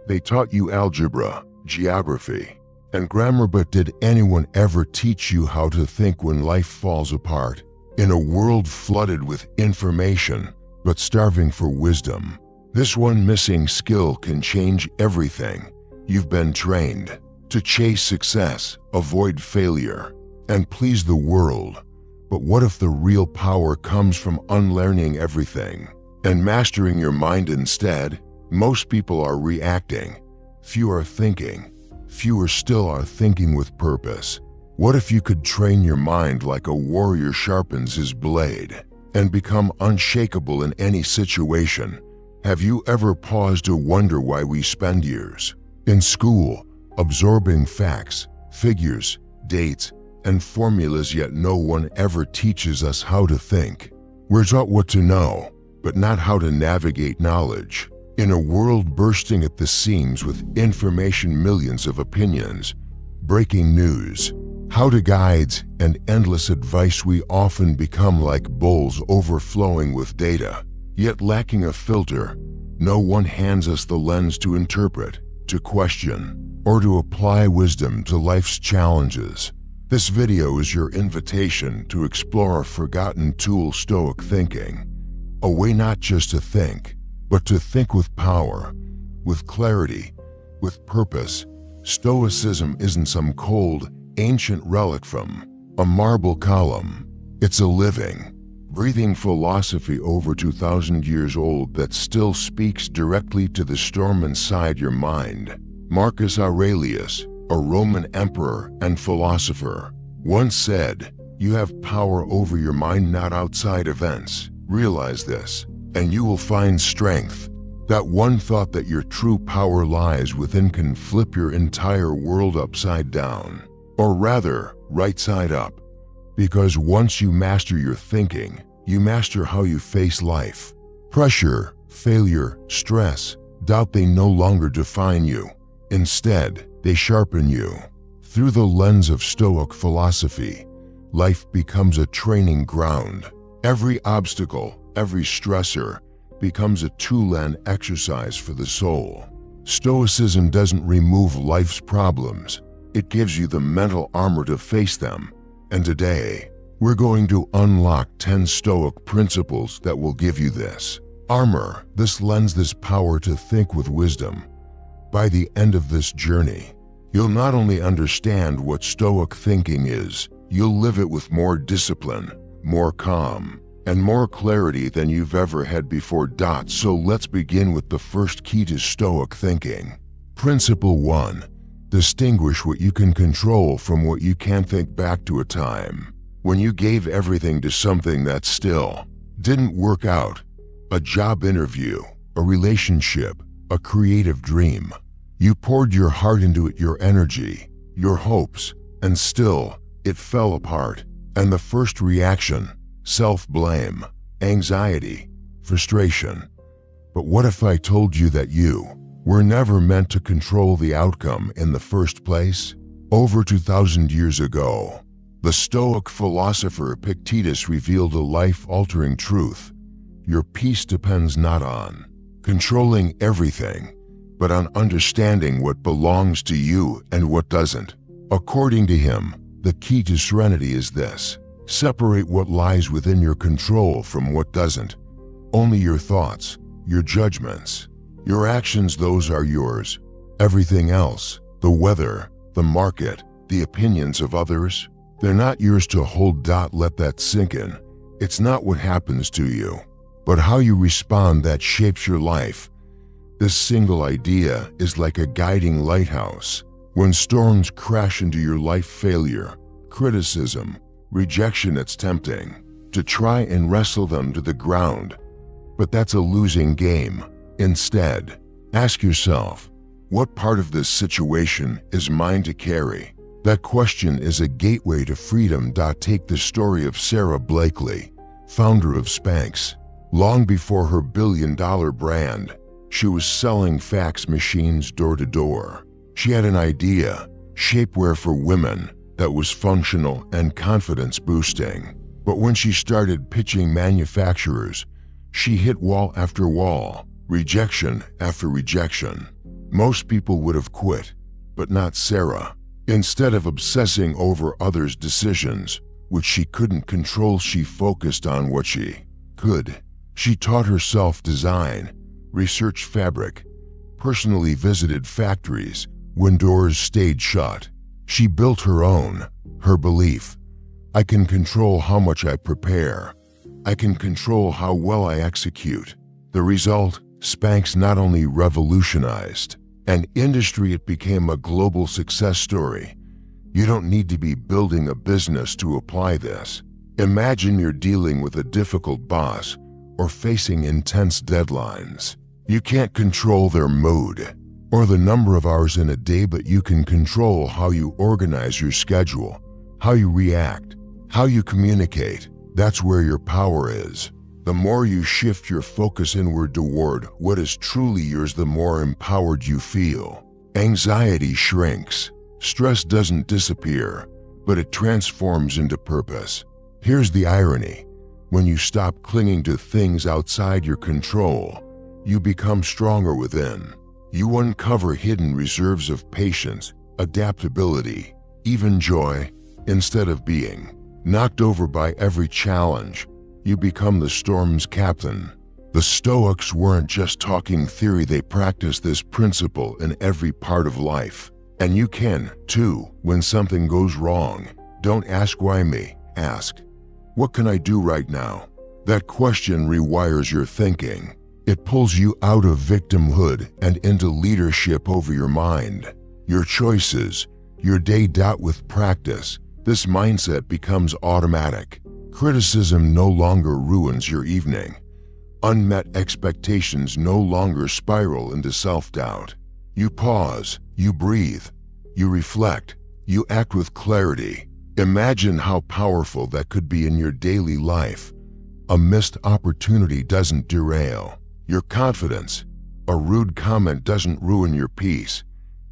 They taught you algebra, geography, and grammar, but did anyone ever teach you how to think when life falls apart? In a world flooded with information, but starving for wisdom, this one missing skill can change everything. You've been trained to chase success, avoid failure, and please the world. But what if the real power comes from unlearning everything and mastering your mind instead? Most people are reacting. Few are thinking. Fewer still are thinking with purpose. What if you could train your mind like a warrior sharpens his blade and become unshakable in any situation? Have you ever paused to wonder why we spend years in school absorbing facts, figures, dates, and formulas, yet no one ever teaches us how to think? We're taught what to know, but not how to navigate knowledge. In a world bursting at the seams with information, millions of opinions, breaking news, how-to guides, and endless advice, we often become like bowls overflowing with data, yet lacking a filter. No one hands us the lens to interpret, to question, or to apply wisdom to life's challenges. This video is your invitation to explore a forgotten tool, Stoic thinking. A way not just to think, but to think with power, with clarity, with purpose. Stoicism isn't some cold, ancient relic from a marble column. It's a living, breathing philosophy over 2,000 years old that still speaks directly to the storm inside your mind. Marcus Aurelius, a Roman emperor and philosopher, once said, "You have power over your mind, not outside events. Realize this, and you will find strength." That one thought, that your true power lies within, can flip your entire world upside down, or rather, right side up. Because once you master your thinking, you master how you face life. Pressure, failure, stress, doubt, they no longer define you. Instead, they sharpen you. Through the lens of Stoic philosophy, life becomes a training ground. Every obstacle, every stressor, becomes a tool and exercise for the soul. Stoicism doesn't remove life's problems. It gives you the mental armor to face them. And today, we're going to unlock 10 Stoic principles that will give you this armor, this lens, this power to think with wisdom. By the end of this journey, you'll not only understand what Stoic thinking is, you'll live it with more discipline, more calm, and more clarity than you've ever had before. So let's begin with the first key to Stoic thinking. Principle 1. Distinguish what you can control from what you can't. Think back to a time when you gave everything to something that still didn't work out. A job interview, a relationship, a creative dream. You poured your heart into it, your energy, your hopes, and still, it fell apart. And the first reaction? Self-blame, anxiety, frustration. But what if I told you that you were never meant to control the outcome in the first place? Over 2,000 years ago, the Stoic philosopher Epictetus revealed a life-altering truth. Your peace depends not on controlling everything, but on understanding what belongs to you and what doesn't. According to him, the key to serenity is this: separate what lies within your control from what doesn't. Only your thoughts, your judgments, your actions, those are yours. Everything else, the weather, the market, the opinions of others, they're not yours to hold. Let that sink in. It's not what happens to you, but how you respond that shapes your life. This single idea is like a guiding lighthouse. When storms crash into your life, failure, criticism, rejection, it's tempting to try and wrestle them to the ground. But that's a losing game. Instead, ask yourself, what part of this situation is mine to carry? That question is a gateway to freedom. Take the story of Sarah Blakely, founder of Spanx. Long before her billion-dollar brand, she was selling fax machines door to door. She had an idea, shapewear for women, that was functional and confidence-boosting. But when she started pitching manufacturers, she hit wall after wall, rejection after rejection. Most people would have quit, but not Sarah. Instead of obsessing over others' decisions, which she couldn't control, she focused on what she could. She taught herself design, researched fabric, personally visited factories when doors stayed shut. She built her own, her belief. I can control how much I prepare. I can control how well I execute. The result, Spanx not only revolutionized an industry, it became a global success story. You don't need to be building a business to apply this. Imagine you're dealing with a difficult boss or facing intense deadlines. You can't control their mood or the number of hours in a day, but you can control how you organize your schedule, how you react, how you communicate. That's where your power is. The more you shift your focus inward toward what is truly yours, the more empowered you feel. Anxiety shrinks. Stress doesn't disappear, but it transforms into purpose. Here's the irony. When you stop clinging to things outside your control, you become stronger within. You uncover hidden reserves of patience, adaptability, even joy. Instead of being knocked over by every challenge, you become the storm's captain. The Stoics weren't just talking theory, they practiced this principle in every part of life. And you can, too. When something goes wrong, don't ask why me, ask, what can I do right now? That question rewires your thinking. It pulls you out of victimhood and into leadership over your mind, your choices, your day. With practice, this mindset becomes automatic. Criticism no longer ruins your evening. Unmet expectations no longer spiral into self-doubt. You pause, you breathe, you reflect, you act with clarity. Imagine how powerful that could be in your daily life. A missed opportunity doesn't derail your confidence. A rude comment doesn't ruin your peace.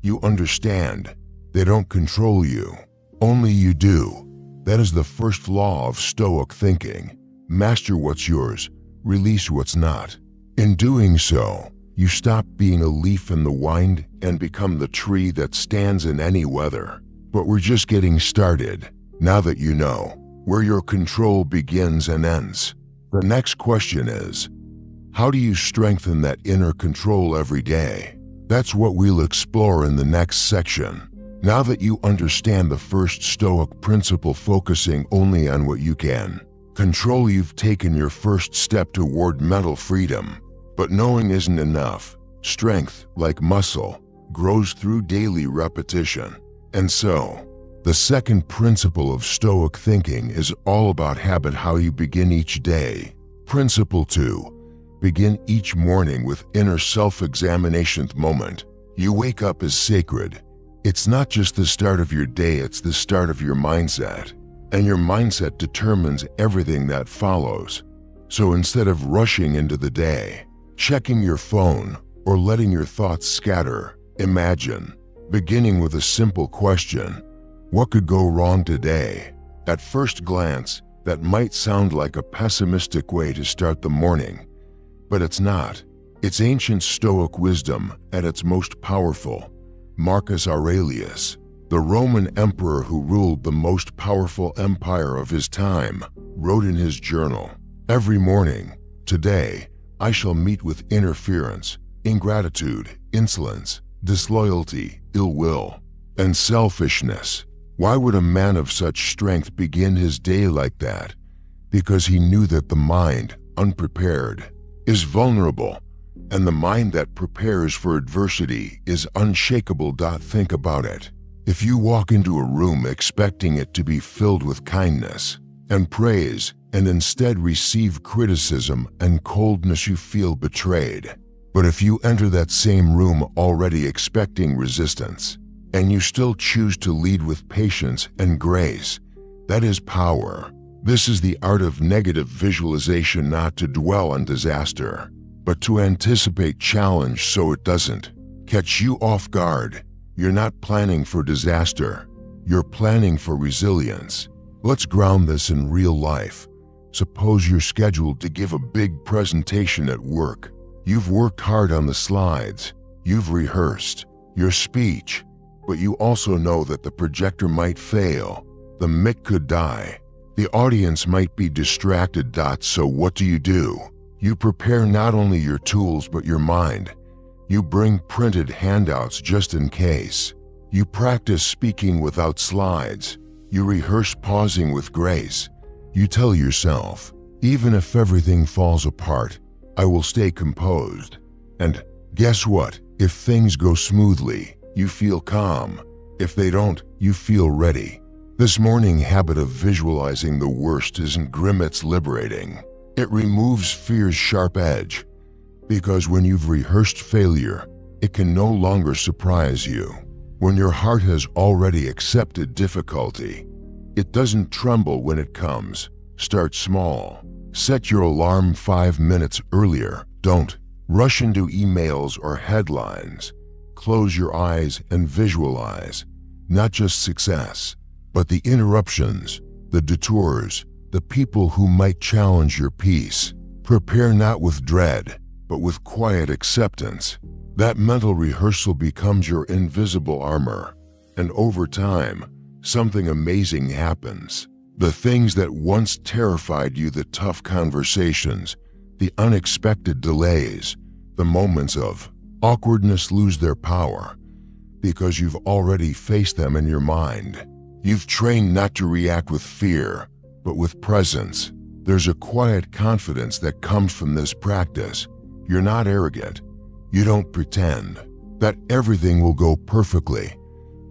You understand. They don't control you. Only you do. That is the first law of Stoic thinking. Master what's yours, release what's not. In doing so, you stop being a leaf in the wind and become the tree that stands in any weather. But we're just getting started. Now that you know where your control begins and ends, the next question is, how do you strengthen that inner control every day? That's what we'll explore in the next section. Now that you understand the first Stoic principle, focusing only on what you can control, you've taken your first step toward mental freedom. But knowing isn't enough. Strength, like muscle, grows through daily repetition. And so, the second principle of Stoic thinking is all about habit, how you begin each day. Principle 2. Begin each morning with inner self-examination moment. You wake up is sacred. It's not just the start of your day, it's the start of your mindset. And your mindset determines everything that follows. So instead of rushing into the day, checking your phone, or letting your thoughts scatter, imagine beginning with a simple question. What could go wrong today? At first glance, that might sound like a pessimistic way to start the morning. But it's not. It's ancient Stoic wisdom at its most powerful. Marcus Aurelius, the Roman emperor who ruled the most powerful empire of his time, wrote in his journal, "Every morning, today, I shall meet with interference, ingratitude, insolence, disloyalty, ill will, and selfishness." Why would a man of such strength begin his day like that? Because he knew that the mind, unprepared, is vulnerable, and the mind that prepares for adversity is unshakable. Think about it. If you walk into a room expecting it to be filled with kindness and praise, and instead receive criticism and coldness, you feel betrayed. But if you enter that same room already expecting resistance, and you still choose to lead with patience and grace, that is power. This is the art of negative visualization, not to dwell on disaster, but to anticipate challenge so it doesn't catch you off guard. You're not planning for disaster, you're planning for resilience. Let's ground this in real life. Suppose you're scheduled to give a big presentation at work. You've worked hard on the slides, You've rehearsed your speech, but you also know that the projector might fail, the mic could die, the audience might be distracted. So what do? You prepare not only your tools but your mind. You bring printed handouts just in case. You practice speaking without slides. You rehearse pausing with grace. You tell yourself, even if everything falls apart, I will stay composed. And guess what? If things go smoothly, you feel calm. If they don't, you feel ready. This morning habit of visualizing the worst isn't grim, it's liberating. It removes fear's sharp edge. Because when you've rehearsed failure, it can no longer surprise you. When your heart has already accepted difficulty, it doesn't tremble when it comes. Start small. Set your alarm 5 minutes earlier. Don't rush into emails or headlines. Close your eyes and visualize, not just success, but the interruptions, the detours, the people who might challenge your peace. Prepare not with dread, but with quiet acceptance. That mental rehearsal becomes your invisible armor, and over time, something amazing happens. The things that once terrified you, the tough conversations, the unexpected delays, the moments of awkwardness lose their power because you've already faced them in your mind. You've trained not to react with fear, but with presence. There's a quiet confidence that comes from this practice. You're not arrogant. You don't pretend that everything will go perfectly,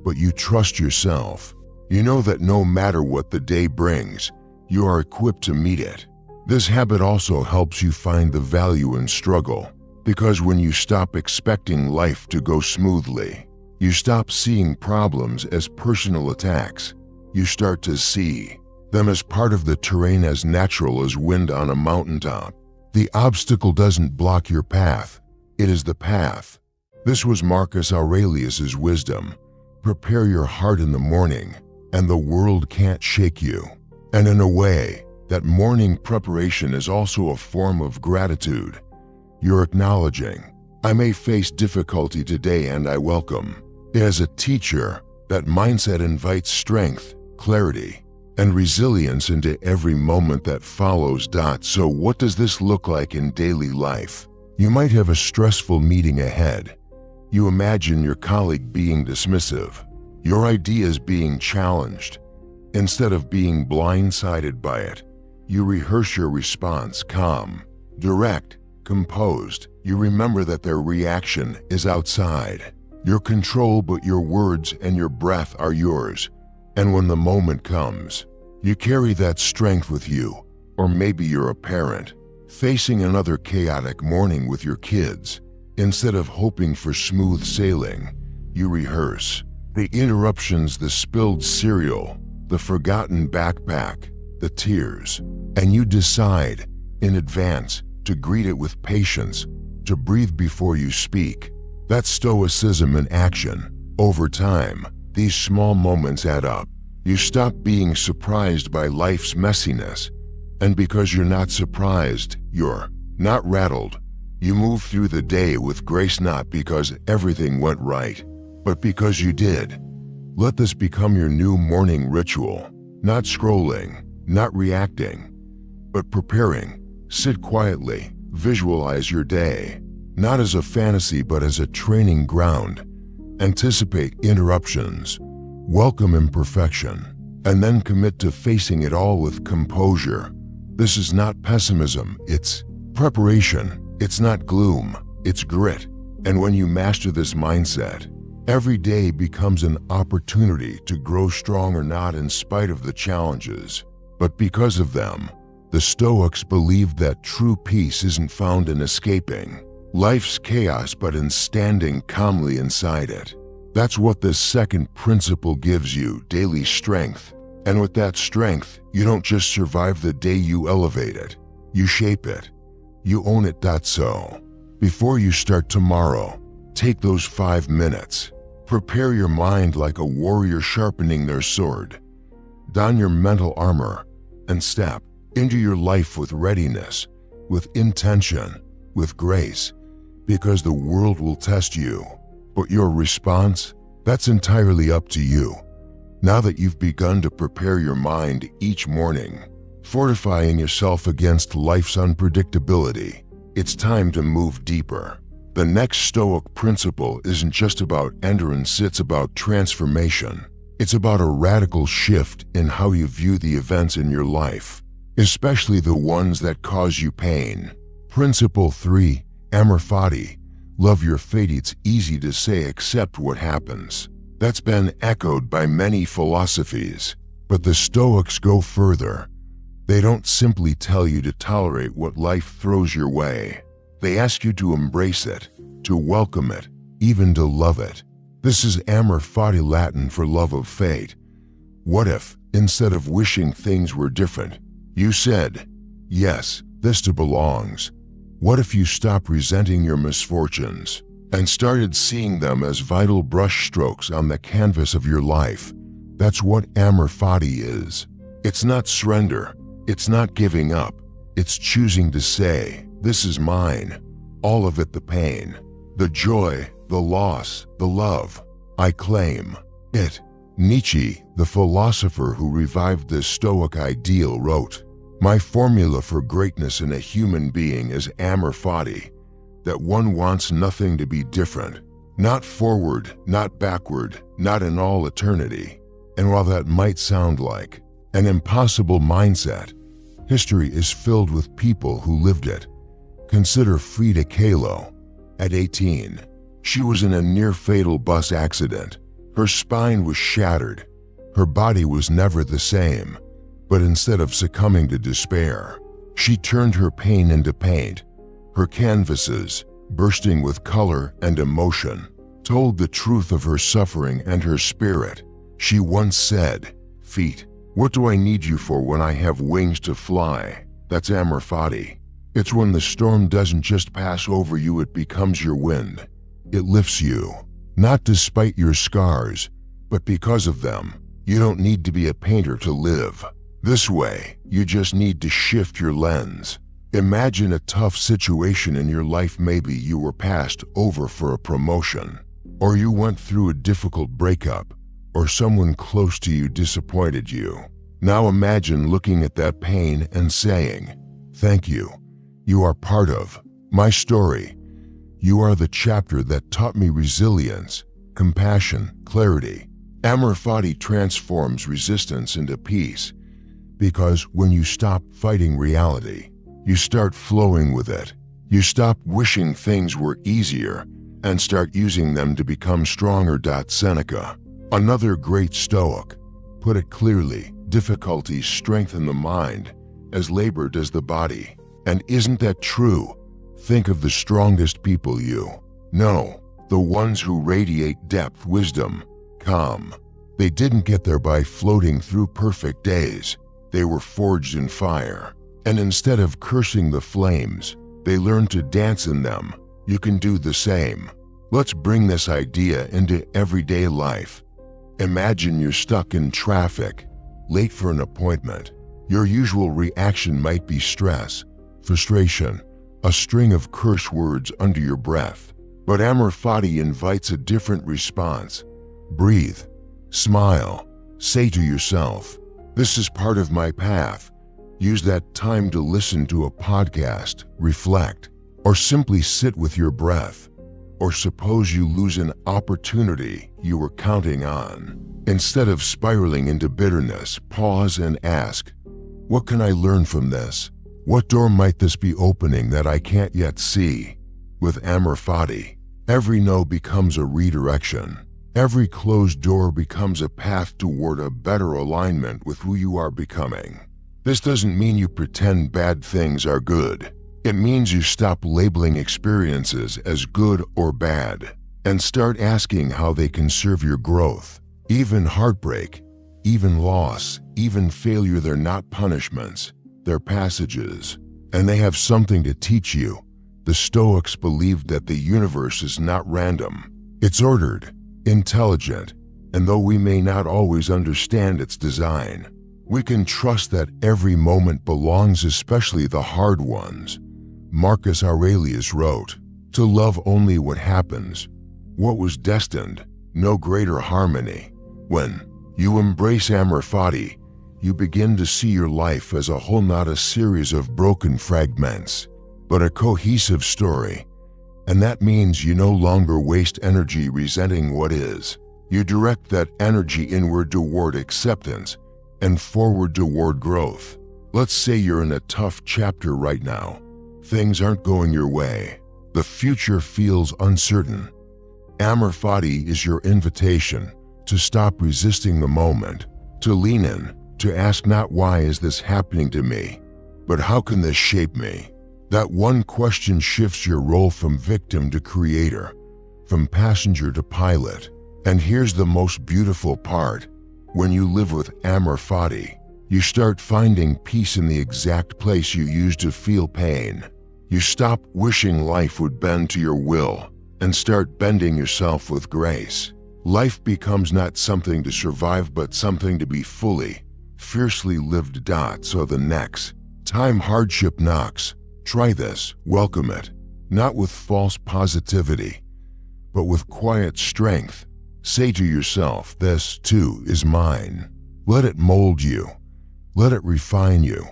but you trust yourself. You know that no matter what the day brings, you are equipped to meet it. This habit also helps you find the value in struggle, because when you stop expecting life to go smoothly, you stop seeing problems as personal attacks. You start to see them as part of the terrain, as natural as wind on a mountaintop. The obstacle doesn't block your path, it is the path. This was Marcus Aurelius's wisdom. Prepare your heart in the morning, and the world can't shake you. And in a way, that morning preparation is also a form of gratitude. You're acknowledging, I may face difficulty today and I welcome it as a teacher. That mindset invites strength, clarity, and resilience into every moment that follows. So what does this look like in daily life? You might have a stressful meeting ahead. You imagine your colleague being dismissive, your ideas being challenged. Instead of being blindsided by it, you rehearse your response, calm, direct, composed. You remember that their reaction is outside your control, but your words and your breath are yours. And when the moment comes, you carry that strength with you. Or maybe you're a parent facing another chaotic morning with your kids. Instead of hoping for smooth sailing, you rehearse the interruptions, the spilled cereal, the forgotten backpack, the tears, and you decide in advance to greet it with patience, to breathe before you speak. That's stoicism in action. Over time, these small moments add up. You stop being surprised by life's messiness, and because you're not surprised, you're not rattled. You move through the day with grace, not because everything went right, but because you did. Let this become your new morning ritual. Not scrolling, not reacting, but preparing. Sit quietly, visualize your day, not as a fantasy but as a training ground. Anticipate interruptions, welcome imperfection, and then commit to facing it all with composure. This is not pessimism, it's preparation. It's not gloom, it's grit. And when you master this mindset, every day becomes an opportunity to grow stronger, not in spite of the challenges, but because of them. The Stoics believed that true peace isn't found in escaping life's chaos, but in standing calmly inside it. That's what this second principle gives you: daily strength. And with that strength, you don't just survive the day, you elevate it. You shape it. You own it. So, before you start tomorrow, take those 5 minutes. Prepare your mind like a warrior sharpening their sword. Don your mental armor and step into your life with readiness, with intention, with grace. because the world will test you. But your response? That's entirely up to you. Now that you've begun to prepare your mind each morning, fortifying yourself against life's unpredictability, it's time to move deeper. The next Stoic principle isn't just about endurance, it's about transformation. It's about a radical shift in how you view the events in your life, especially the ones that cause you pain. Principle 3, Amor Fati, love your fate. It's easy to say accept what happens. That's been echoed by many philosophies, but the Stoics go further. They don't simply tell you to tolerate what life throws your way. They ask you to embrace it, to welcome it, even to love it. This is Amor Fati, Latin for love of fate. What if, instead of wishing things were different, you said, yes, this too belongs? What if you stopped resenting your misfortunes and started seeing them as vital brushstrokes on the canvas of your life? That's what Amor Fati is. It's not surrender. It's not giving up. It's choosing to say, this is mine. All of it, the pain, the joy, the loss, the love. I claim it. Nietzsche, the philosopher who revived this Stoic ideal, wrote, "My formula for greatness in a human being is Amor Fati, that one wants nothing to be different, not forward, not backward, not in all eternity." And while that might sound like an impossible mindset, history is filled with people who lived it. Consider Frida Kahlo. At 18, she was in a near-fatal bus accident. Her spine was shattered. Her body was never the same. But instead of succumbing to despair, she turned her pain into paint. Her canvases, bursting with color and emotion, told the truth of her suffering and her spirit. She once said, "Feet, what do I need you for when I have wings to fly?" That's Amor Fati. It's when the storm doesn't just pass over you, it becomes your wind. It lifts you, not despite your scars, but because of them. You don't need to be a painter to live this way. You just need to shift your lens. Imagine a tough situation in your life. Maybe you were passed over for a promotion, or you went through a difficult breakup, or someone close to you disappointed you. Now imagine looking at that pain and saying, "Thank you. You are part of my story. You are the chapter that taught me resilience, compassion, clarity." Amor Fati transforms resistance into peace, because when you stop fighting reality, you start flowing with it. You stop wishing things were easier and start using them to become stronger. Seneca, another great Stoic, put it clearly, difficulties strengthen the mind as labor does the body. And isn't that true? Think of the strongest people you know, the ones who radiate depth, wisdom, calm. They didn't get there by floating through perfect days. They were forged in fire. And instead of cursing the flames, they learned to dance in them. You can do the same. Let's bring this idea into everyday life. Imagine you're stuck in traffic, late for an appointment. Your usual reaction might be stress, frustration, a string of curse words under your breath. But Amor Fati invites a different response. Breathe, smile, say to yourself, "This is part of my path." Use that time to listen to a podcast, reflect, or simply sit with your breath. Or suppose you lose an opportunity you were counting on. Instead of spiraling into bitterness, pause and ask, what can I learn from this? What door might this be opening that I can't yet see? With Amor Fati, every no becomes a redirection. Every closed door becomes a path toward a better alignment with who you are becoming. This doesn't mean you pretend bad things are good. It means you stop labeling experiences as good or bad and start asking how they can serve your growth. Even heartbreak, even loss, even failure, they're not punishments. They're passages, and they have something to teach you. The Stoics believed that the universe is not random. It's ordered, intelligent, and though we may not always understand its design, we can trust that every moment belongs, especially the hard ones. Marcus Aurelius wrote, to love only what happens, what was destined, no greater harmony. When you embrace amor fati, you begin to see your life as a whole, not a series of broken fragments, but a cohesive story. And that means you no longer waste energy resenting what is. You direct that energy inward toward acceptance and forward toward growth. Let's say you're in a tough chapter right now. Things aren't going your way. The future feels uncertain. Amor fati is your invitation to stop resisting the moment, to lean in, to ask not why is this happening to me, but how can this shape me? That one question shifts your role from victim to creator, from passenger to pilot. And here's the most beautiful part. When you live with amor fati, you start finding peace in the exact place you used to feel pain. You stop wishing life would bend to your will and start bending yourself with grace. Life becomes not something to survive, but something to be fully, fiercely lived. So the next time hardship knocks, try this, welcome it, not with false positivity, but with quiet strength. Say to yourself, this too is mine. Let it mold you. Let it refine you.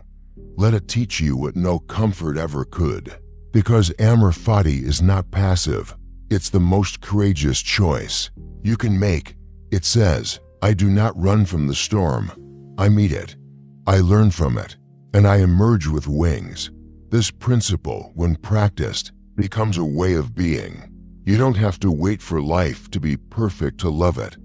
Let it teach you what no comfort ever could. Because amor fati is not passive. It's the most courageous choice you can make. It says, I do not run from the storm. I meet it. I learn from it. And I emerge with wings. This principle, when practiced, becomes a way of being. You don't have to wait for life to be perfect to love it.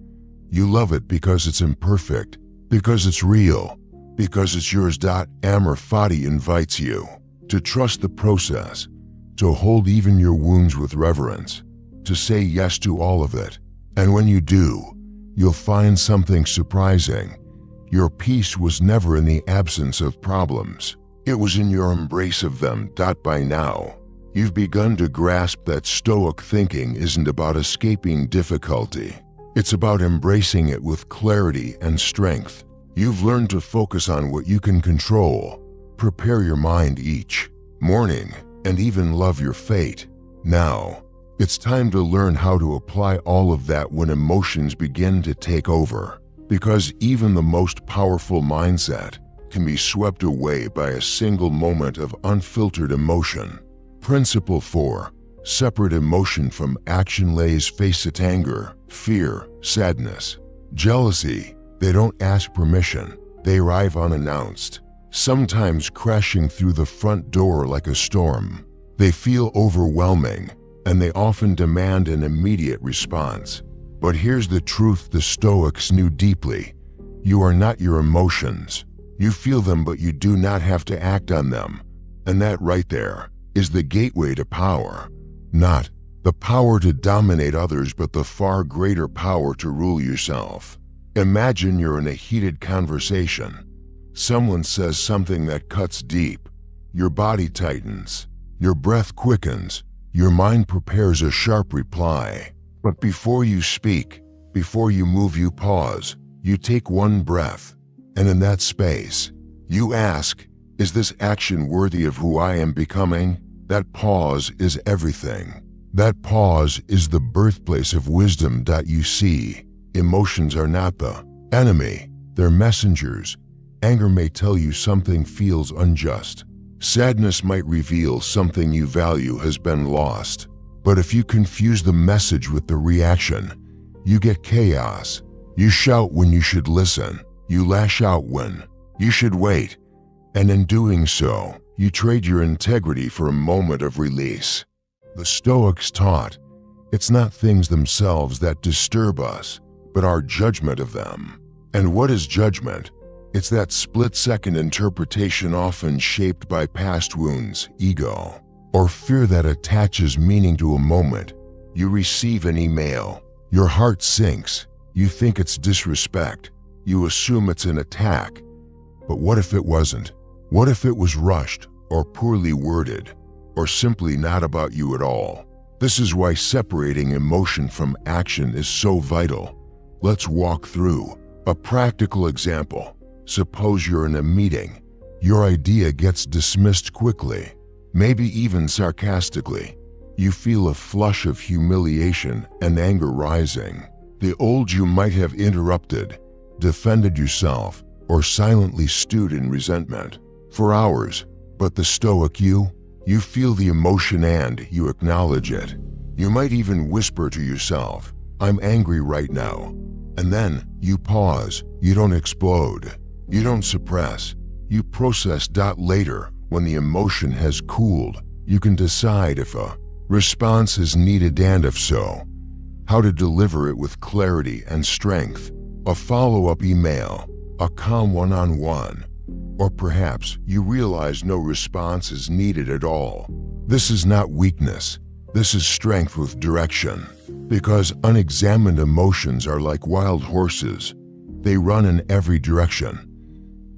You love it because it's imperfect, because it's real, because it's yours. Amor fati invites you to trust the process, to hold even your wounds with reverence, to say yes to all of it. And when you do, you'll find something surprising. Your peace was never in the absence of problems. It was in your embrace of them. By now, you've begun to grasp that Stoic thinking isn't about escaping difficulty. It's about embracing it with clarity and strength. You've learned to focus on what you can control, prepare your mind each morning, and even love your fate. Now, it's time to learn how to apply all of that when emotions begin to take over. Because even the most powerful mindset can be swept away by a single moment of unfiltered emotion. Principle 4. Separate emotion from action. Lays face it. Anger, fear, sadness, jealousy. They don't ask permission. They arrive unannounced, sometimes crashing through the front door like a storm. They feel overwhelming, and they often demand an immediate response. But here's the truth the Stoics knew deeply. You are not your emotions. You feel them, but you do not have to act on them. And that right there is the gateway to power. Not the power to dominate others, but the far greater power to rule yourself. Imagine you're in a heated conversation. Someone says something that cuts deep. Your body tightens. Your breath quickens. Your mind prepares a sharp reply. But before you speak, before you move, you pause. You take one breath. And in that space, you ask, is this action worthy of who I am becoming? That pause is everything. That pause is the birthplace of wisdom. You see, emotions are not the enemy. They're messengers. Anger may tell you something feels unjust. Sadness might reveal something you value has been lost. But if you confuse the message with the reaction, you get chaos. You shout when you should listen. You lash out when you should wait. And in doing so, you trade your integrity for a moment of release. The Stoics taught, it's not things themselves that disturb us, but our judgment of them. And what is judgment? It's that split-second interpretation, often shaped by past wounds, ego, or fear, that attaches meaning to a moment. You receive an email. Your heart sinks. You think it's disrespect. You assume it's an attack. But what if it wasn't? What if it was rushed, or poorly worded, or simply not about you at all? This is why separating emotion from action is so vital. Let's walk through a practical example. Suppose you're in a meeting. Your idea gets dismissed quickly, maybe even sarcastically. You feel a flush of humiliation and anger rising. The old you might have interrupted, defended yourself, or silently stewed in resentment for hours. But the Stoic you feel the emotion and you acknowledge it. You might even whisper to yourself, "I'm angry right now." And then you pause. You don't explode. You don't suppress. You process. Later, when the emotion has cooled, you can decide if a response is needed, and if so, how to deliver it with clarity and strength. A follow-up email, a calm one-on-one, or perhaps you realize no response is needed at all. This is not weakness. This is strength with direction. Because unexamined emotions are like wild horses. They run in every direction.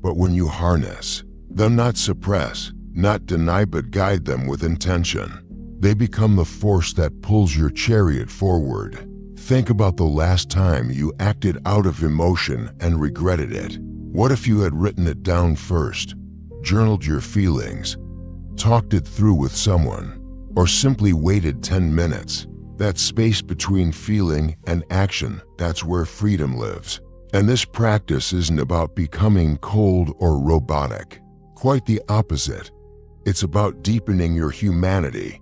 But when you harness them, not suppress, not deny, but guide them with intention, they become the force that pulls your chariot forward. Think about the last time you acted out of emotion and regretted it. What if you had written it down first, journaled your feelings, talked it through with someone, or simply waited 10 minutes? That space between feeling and action, that's where freedom lives. And this practice isn't about becoming cold or robotic. Quite the opposite. It's about deepening your humanity.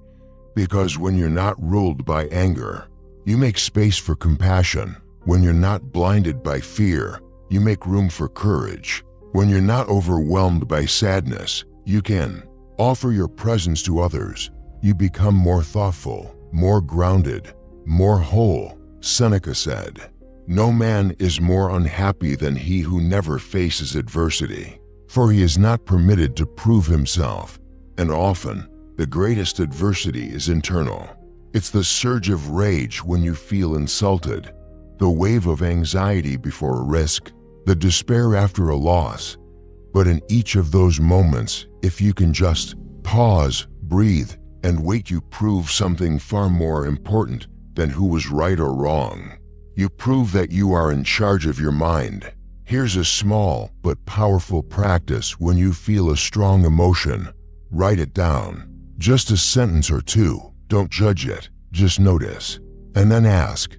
Because when you're not ruled by anger, you make space for compassion. When you're not blinded by fear, you make room for courage. When you're not overwhelmed by sadness, you can offer your presence to others. You become more thoughtful, more grounded, more whole. Seneca said, "No man is more unhappy than he who never faces adversity, for he is not permitted to prove himself." And often, the greatest adversity is internal. It's the surge of rage when you feel insulted, the wave of anxiety before a risk, the despair after a loss. But in each of those moments, if you can just pause, breathe, and wait, you prove something far more important than who was right or wrong. You prove that you are in charge of your mind. Here's a small but powerful practice. When you feel a strong emotion, write it down. Just a sentence or two. Don't judge it, just notice. And then ask,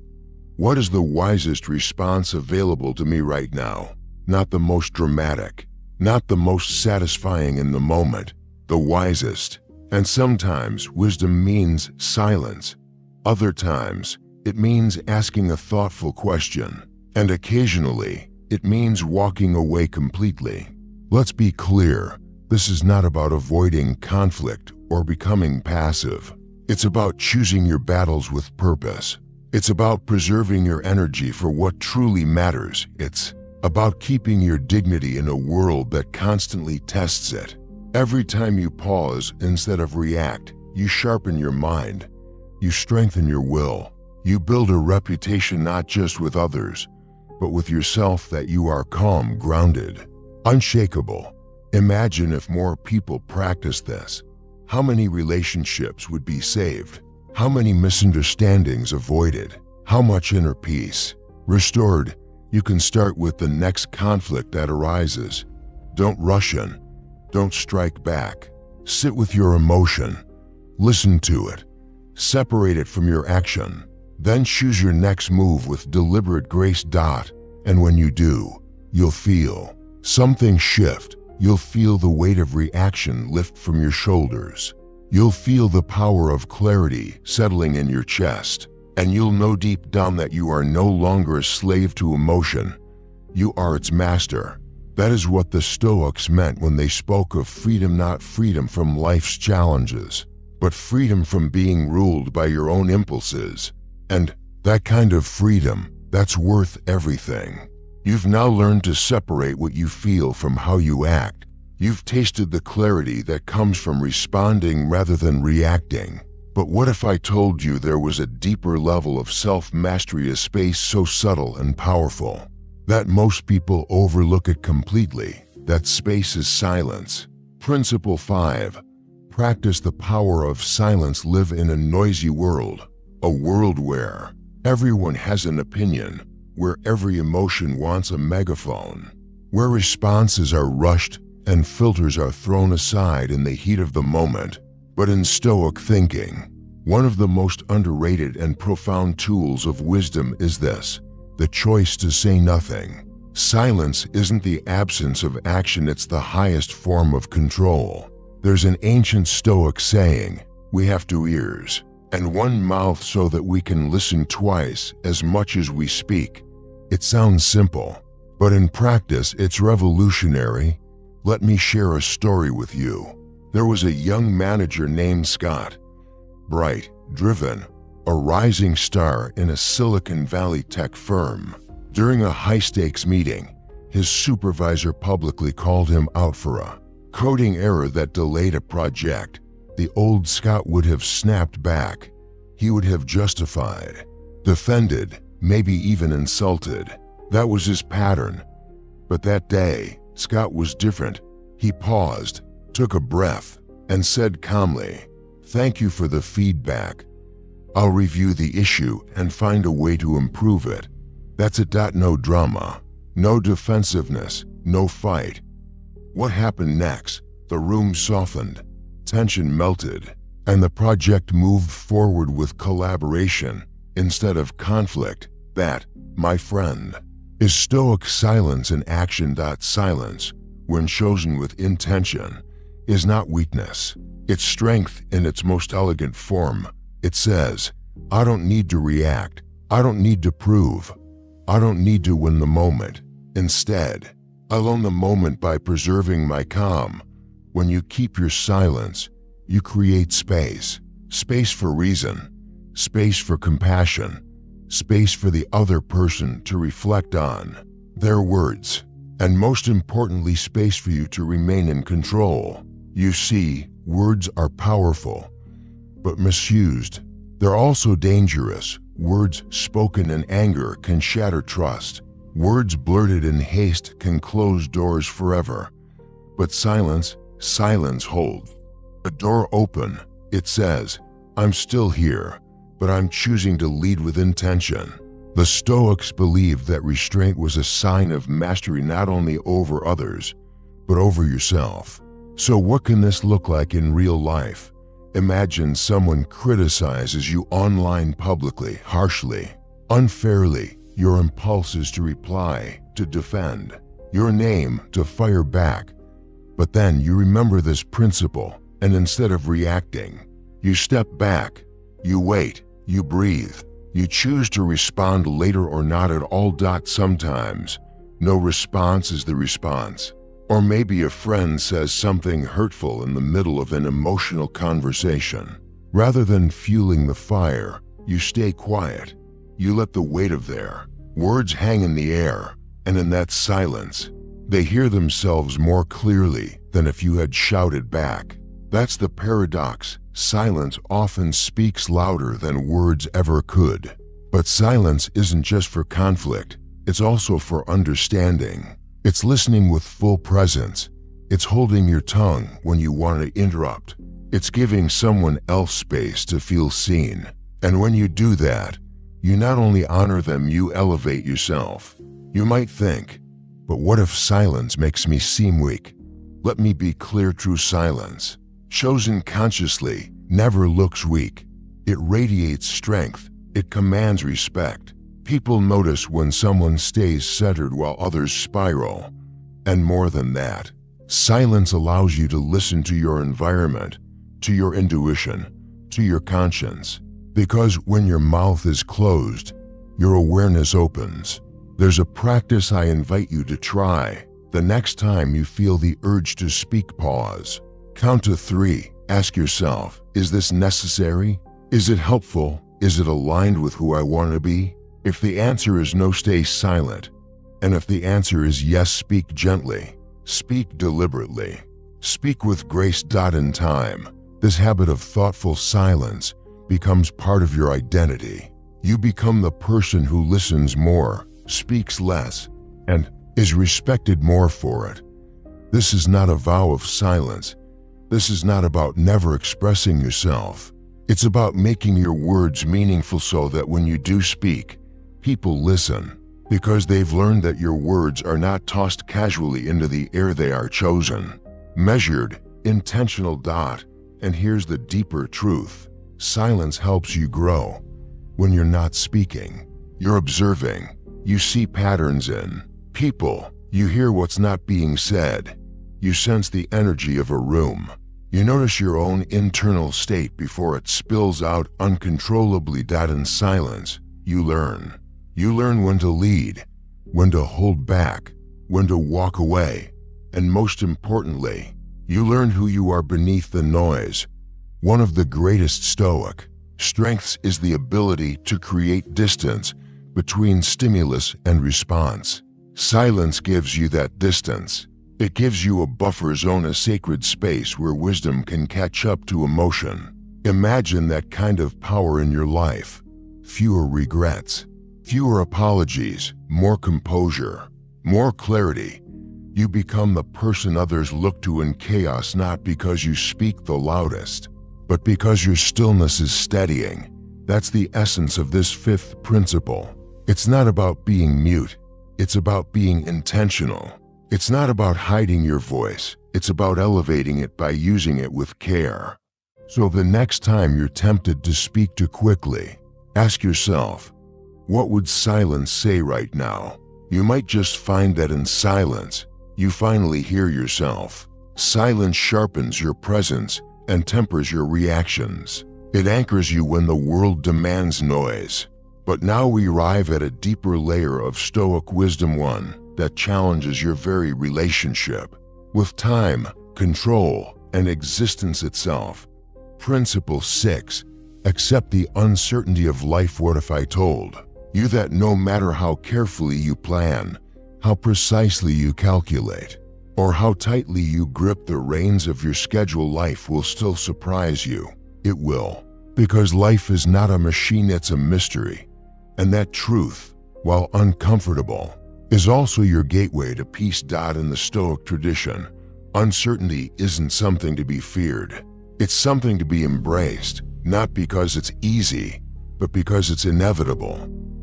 what is the wisest response available to me right now? Not the most dramatic, not the most satisfying in the moment, the wisest. And sometimes wisdom means silence. Other times, it means asking a thoughtful question. And occasionally, it means walking away completely. Let's be clear, this is not about avoiding conflict or becoming passive. It's about choosing your battles with purpose. It's about preserving your energy for what truly matters. It's about keeping your dignity in a world that constantly tests it. Every time you pause instead of react, you sharpen your mind. You strengthen your will. You build a reputation not just with others, but with yourself, that you are calm, grounded, unshakable. Imagine if more people practiced this. How many relationships would be saved? How many misunderstandings avoided? How much inner peace restored? You can start with the next conflict that arises. Don't rush in. Don't strike back. Sit with your emotion. Listen to it. Separate it from your action. Then choose your next move with deliberate grace. And when you do, you'll feel something shift. You'll feel the weight of reaction lift from your shoulders. You'll feel the power of clarity settling in your chest. And you'll know deep down that you are no longer a slave to emotion. You are its master. That is what the Stoics meant when they spoke of freedom, not freedom from life's challenges, but freedom from being ruled by your own impulses. And that kind of freedom, that's worth everything. You've now learned to separate what you feel from how you act. You've tasted the clarity that comes from responding rather than reacting. But what if I told you there was a deeper level of self-mastery, a space so subtle and powerful that most people overlook it completely? That space is silence. Principle 5. Practice the power of silence. Live in a noisy world, a world where everyone has an opinion, where every emotion wants a megaphone, where responses are rushed and filters are thrown aside in the heat of the moment. But in Stoic thinking, One of the most underrated and profound tools of wisdom is this: the choice to say nothing. Silence isn't the absence of action, it's the highest form of control. There's an ancient Stoic saying, "We have two ears and one mouth so that we can listen twice as much as we speak." It sounds simple, but in practice it's revolutionary. Let me share a story with you. There was a young manager named Scott. Bright, driven, a rising star in a Silicon Valley tech firm. During a high-stakes meeting, his supervisor publicly called him out for a coding error that delayed a project. The old Scott would have snapped back. He would have justified, defended, maybe even insulted. That was his pattern. But that day, Scott was different. He paused, took a breath, and said calmly, "Thank you for the feedback. I'll review the issue and find a way to improve it." That's it. No drama, no defensiveness, no fight. What happened next? The room softened, tension melted, and the project moved forward with collaboration instead of conflict. That, my friend, is Stoic silence in action. Silence, when chosen with intention, is not weakness. It's strength in its most elegant form. It says, "I don't need to react. I don't need to prove. I don't need to win the moment. Instead, I'll own the moment by preserving my calm." When you keep your silence, you create space. Space for reason, space for compassion, space for the other person to reflect on their words, and most importantly, space for you to remain in control. You see, words are powerful, but misused, they're also dangerous. Words spoken in anger can shatter trust. Words blurted in haste can close doors forever. But silence holds a door open. It says, "I'm still here, but I'm choosing to lead with intention." The Stoics believed that restraint was a sign of mastery, not only over others, but over yourself. So what can this look like in real life? Imagine someone criticizes you online publicly, harshly, unfairly. Your impulse is to reply, to defend, your name, to fire back. But then you remember this principle, and instead of reacting, you step back, you wait, you breathe, you choose to respond later or not at all. Sometimes, no response is the response. Or maybe a friend says something hurtful in the middle of an emotional conversation. Rather than fueling the fire, you stay quiet. You let the weight of their words hang in the air, and in that silence, they hear themselves more clearly than if you had shouted back. That's the paradox. Silence often speaks louder than words ever could. But silence isn't just for conflict, it's also for understanding. It's listening with full presence. It's holding your tongue when you want to interrupt. It's giving someone else space to feel seen. And when you do that, you not only honor them, you elevate yourself. You might think, but what if silence makes me seem weak? Let me be clear, true silence, chosen consciously, never looks weak. It radiates strength. It commands respect. People notice when someone stays centered while others spiral. And more than that, silence allows you to listen to your environment, to your intuition, to your conscience. Because when your mouth is closed, your awareness opens. There's a practice I invite you to try. The next time you feel the urge to speak, pause. Count to 3. Ask yourself, is this necessary? Is it helpful? Is it aligned with who I want to be? If the answer is no, stay silent. And if the answer is yes, speak gently. Speak deliberately. Speak with grace. In time, this habit of thoughtful silence becomes part of your identity. You become the person who listens more, speaks less, and is respected more for it. This is not a vow of silence. This is not about never expressing yourself. It's about making your words meaningful so that when you do speak, people listen, because they've learned that your words are not tossed casually into the air. They are chosen, measured, intentional. And here's the deeper truth. Silence helps you grow. When you're not speaking, you're observing. You see patterns in people. You hear what's not being said. You sense the energy of a room. You notice your own internal state before it spills out uncontrollably. In silence, you learn. You learn when to lead, when to hold back, when to walk away, and most importantly, you learn who you are beneath the noise. One of the greatest Stoic strengths is the ability to create distance between stimulus and response. Silence gives you that distance. It gives you a buffer zone, a sacred space where wisdom can catch up to emotion. Imagine that kind of power in your life. Fewer regrets, fewer apologies, more composure, more clarity. You become the person others look to in chaos, not because you speak the loudest, but because your stillness is steadying. That's the essence of this fifth principle. It's not about being mute. It's about being intentional. It's not about hiding your voice. It's about elevating it by using it with care. So the next time you're tempted to speak too quickly, ask yourself, what would silence say right now? You might just find that in silence, you finally hear yourself. Silence sharpens your presence and tempers your reactions. It anchors you when the world demands noise. But now we arrive at a deeper layer of Stoic wisdom, one that challenges your very relationship with time, control, and existence itself. Principle 6. Accept the uncertainty of life. What if I told you that no matter how carefully you plan, how precisely you calculate, or how tightly you grip the reins of your schedule, life will still surprise you? It will, because life is not a machine, it's a mystery. And that truth, while uncomfortable, is also your gateway to peace. In the Stoic tradition, uncertainty isn't something to be feared. It's something to be embraced, not because it's easy, but because it's inevitable.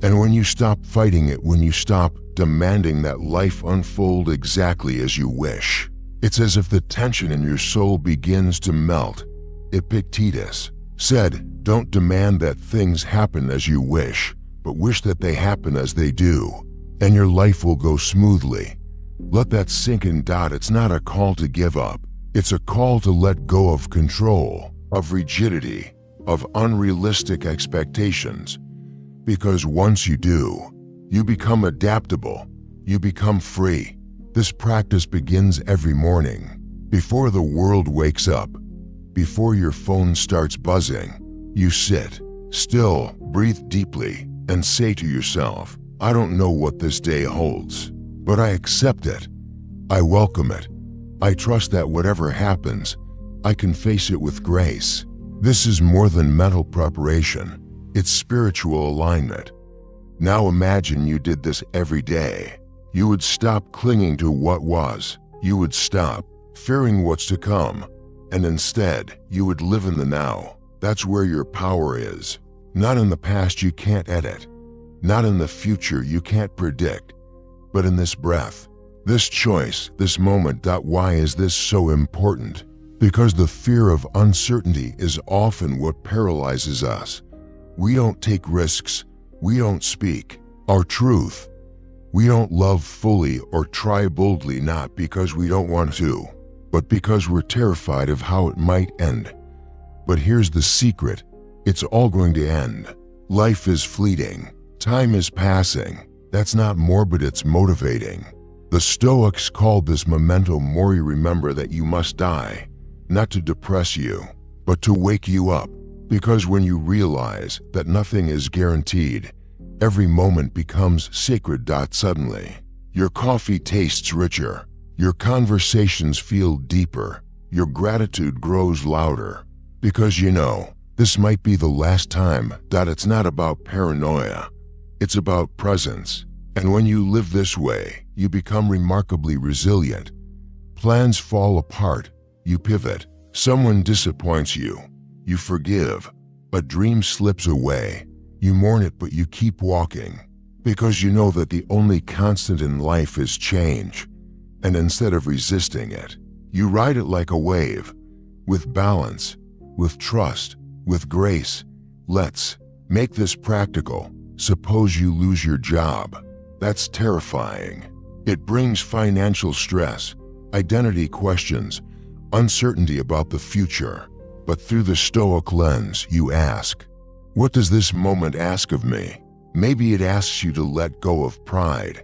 And when you stop fighting it, when you stop demanding that life unfold exactly as you wish, it's as if the tension in your soul begins to melt. Epictetus said, "Don't demand that things happen as you wish, but wish that they happen as they do, and your life will go smoothly." Let that sink in. It's not a call to give up. It's a call to let go of control, of rigidity, of unrealistic expectations. Because once you do, you become adaptable. You become free. This practice begins every morning. Before the world wakes up, before your phone starts buzzing, you sit still, breathe deeply, and say to yourself, I don't know what this day holds, but I accept it. I welcome it. I trust that whatever happens, I can face it with grace. This is more than mental preparation. It's spiritual alignment. Now imagine you did this every day. You would stop clinging to what was. You would stop fearing what's to come. And instead, you would live in the now. That's where your power is. Not in the past you can't edit. Not in the future you can't predict. But in this breath, this choice, this moment. Why is this so important? Because the fear of uncertainty is often what paralyzes us. We don't take risks. We don't speak our truth. We don't love fully or try boldly, not because we don't want to, but because we're terrified of how it might end. But here's the secret. It's all going to end. Life is fleeting. Time is passing. That's not morbid, it's motivating. The Stoics called this memento mori. Remember that you must die, not to depress you, but to wake you up. Because when you realize that nothing is guaranteed, every moment becomes sacred. Suddenly, your coffee tastes richer, your conversations feel deeper, your gratitude grows louder. Because you know, this might be the last time. It's not about paranoia, it's about presence. And when you live this way, you become remarkably resilient. Plans fall apart, you pivot. Someone disappoints you, you forgive. A dream slips away, you mourn it, but you keep walking. Because you know that the only constant in life is change. And instead of resisting it, you ride it like a wave, with balance, with trust, with grace. Let's make this practical. Suppose you lose your job. That's terrifying. It brings financial stress, identity questions, uncertainty about the future. But through the Stoic lens, you ask, what does this moment ask of me? Maybe it asks you to let go of pride.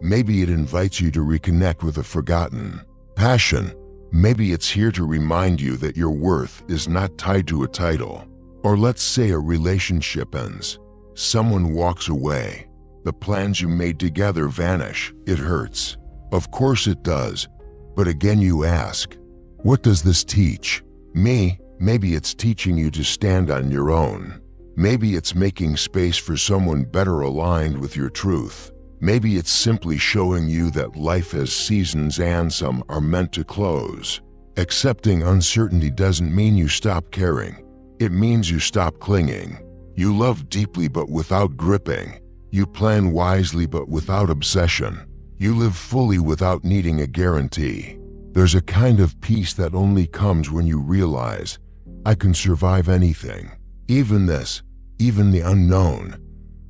Maybe it invites you to reconnect with a forgotten passion. Maybe it's here to remind you that your worth is not tied to a title. Or let's say a relationship ends. Someone walks away. The plans you made together vanish. It hurts. Of course it does. But again you ask, what does this teach me? Maybe it's teaching you to stand on your own. Maybe it's making space for someone better aligned with your truth. Maybe it's simply showing you that life has seasons and some are meant to close. Accepting uncertainty doesn't mean you stop caring. It means you stop clinging. You love deeply but without gripping. You plan wisely but without obsession. You live fully without needing a guarantee. There's a kind of peace that only comes when you realize, I can survive anything, even this, even the unknown.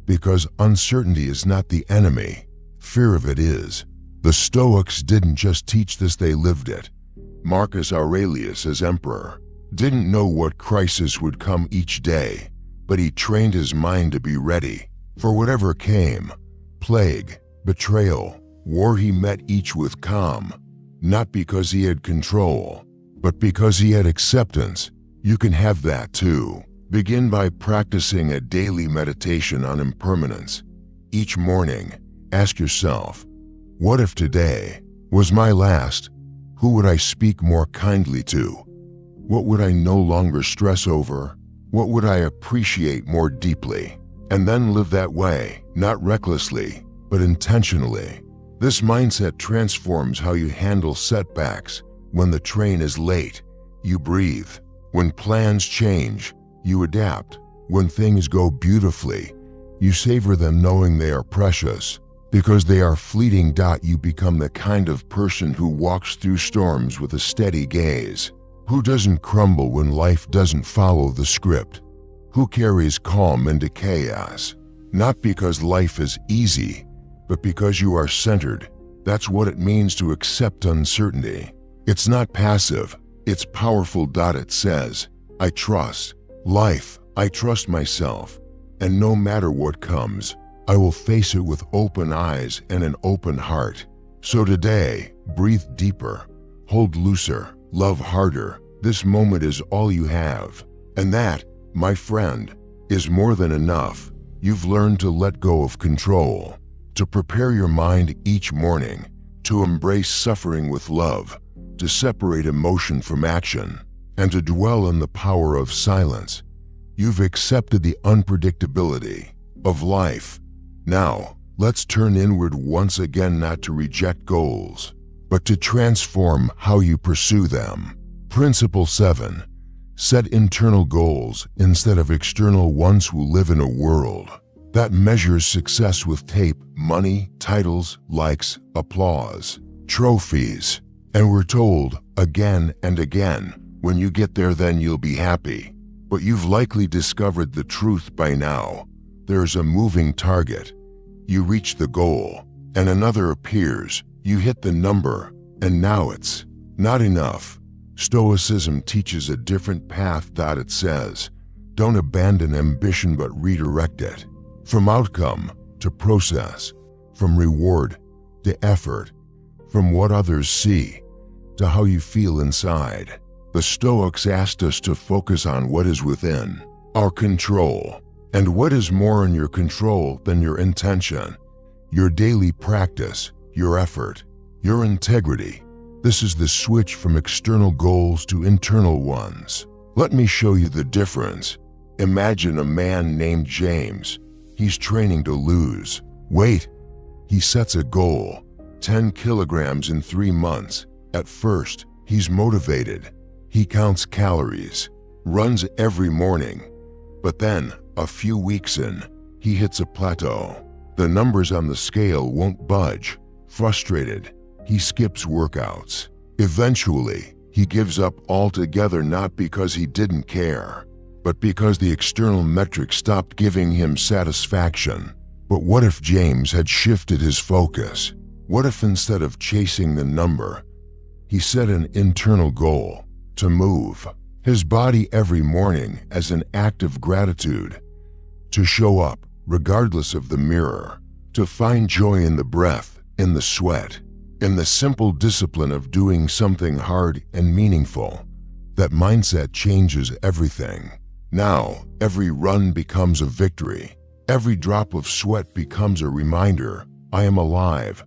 Because uncertainty is not the enemy, fear of it is. The Stoics didn't just teach this, they lived it. Marcus Aurelius, as emperor, didn't know what crisis would come each day, but he trained his mind to be ready for whatever came. Plague, betrayal, war, he met each with calm, not because he had control, but because he had acceptance. You can have that too. Begin by practicing a daily meditation on impermanence. Each morning, ask yourself, what if today was my last? Who would I speak more kindly to? What would I no longer stress over? What would I appreciate more deeply? And then live that way, not recklessly, but intentionally. This mindset transforms how you handle setbacks. When the train is late, you breathe. When plans change, you adapt. When things go beautifully, you savor them knowing they are precious. Because they are fleeting. You become the kind of person who walks through storms with a steady gaze. Who doesn't crumble when life doesn't follow the script. Who carries calm into chaos. Not because life is easy, but because you are centered. That's what it means to accept uncertainty. It's not passive, it's powerful. It says, I trust life, I trust myself, and no matter what comes, I will face it with open eyes and an open heart. So today, breathe deeper, hold looser, love harder. This moment is all you have. And that, my friend, is more than enough. You've learned to let go of control, to prepare your mind each morning, to embrace suffering with love, to separate emotion from action, and to dwell in the power of silence. You've accepted the unpredictability of life. Now, let's turn inward once again, not to reject goals, but to transform how you pursue them. Principle 7. Set internal goals instead of external ones. Who live in a world that measures success with tape, money, titles, likes, applause, trophies. And we're told again and again, when you get there then you'll be happy. But you've likely discovered the truth by now. There's a moving target. You reach the goal, and another appears. You hit the number, and now it's not enough. Stoicism teaches a different path. It says, don't abandon ambition but redirect it. From outcome to process, from reward to effort, from what others see to how you feel inside. The Stoics asked us to focus on what is within our control. And what is more in your control than your intention, your daily practice, your effort, your integrity? This is the switch from external goals to internal ones. Let me show you the difference. Imagine a man named James. He's training to lose weight. He sets a goal, 10 kilograms in 3 months. At first, he's motivated. He counts calories, runs every morning. But then, a few weeks in, he hits a plateau. The numbers on the scale won't budge. Frustrated, he skips workouts. Eventually, he gives up altogether, not because he didn't care, but because the external metric stopped giving him satisfaction. But what if James had shifted his focus? What if instead of chasing the number, he set an internal goal to move his body every morning as an act of gratitude, to show up regardless of the mirror, to find joy in the breath, in the sweat, in the simple discipline of doing something hard and meaningful? That mindset changes everything. Now, every run becomes a victory. Every drop of sweat becomes a reminder. I am alive.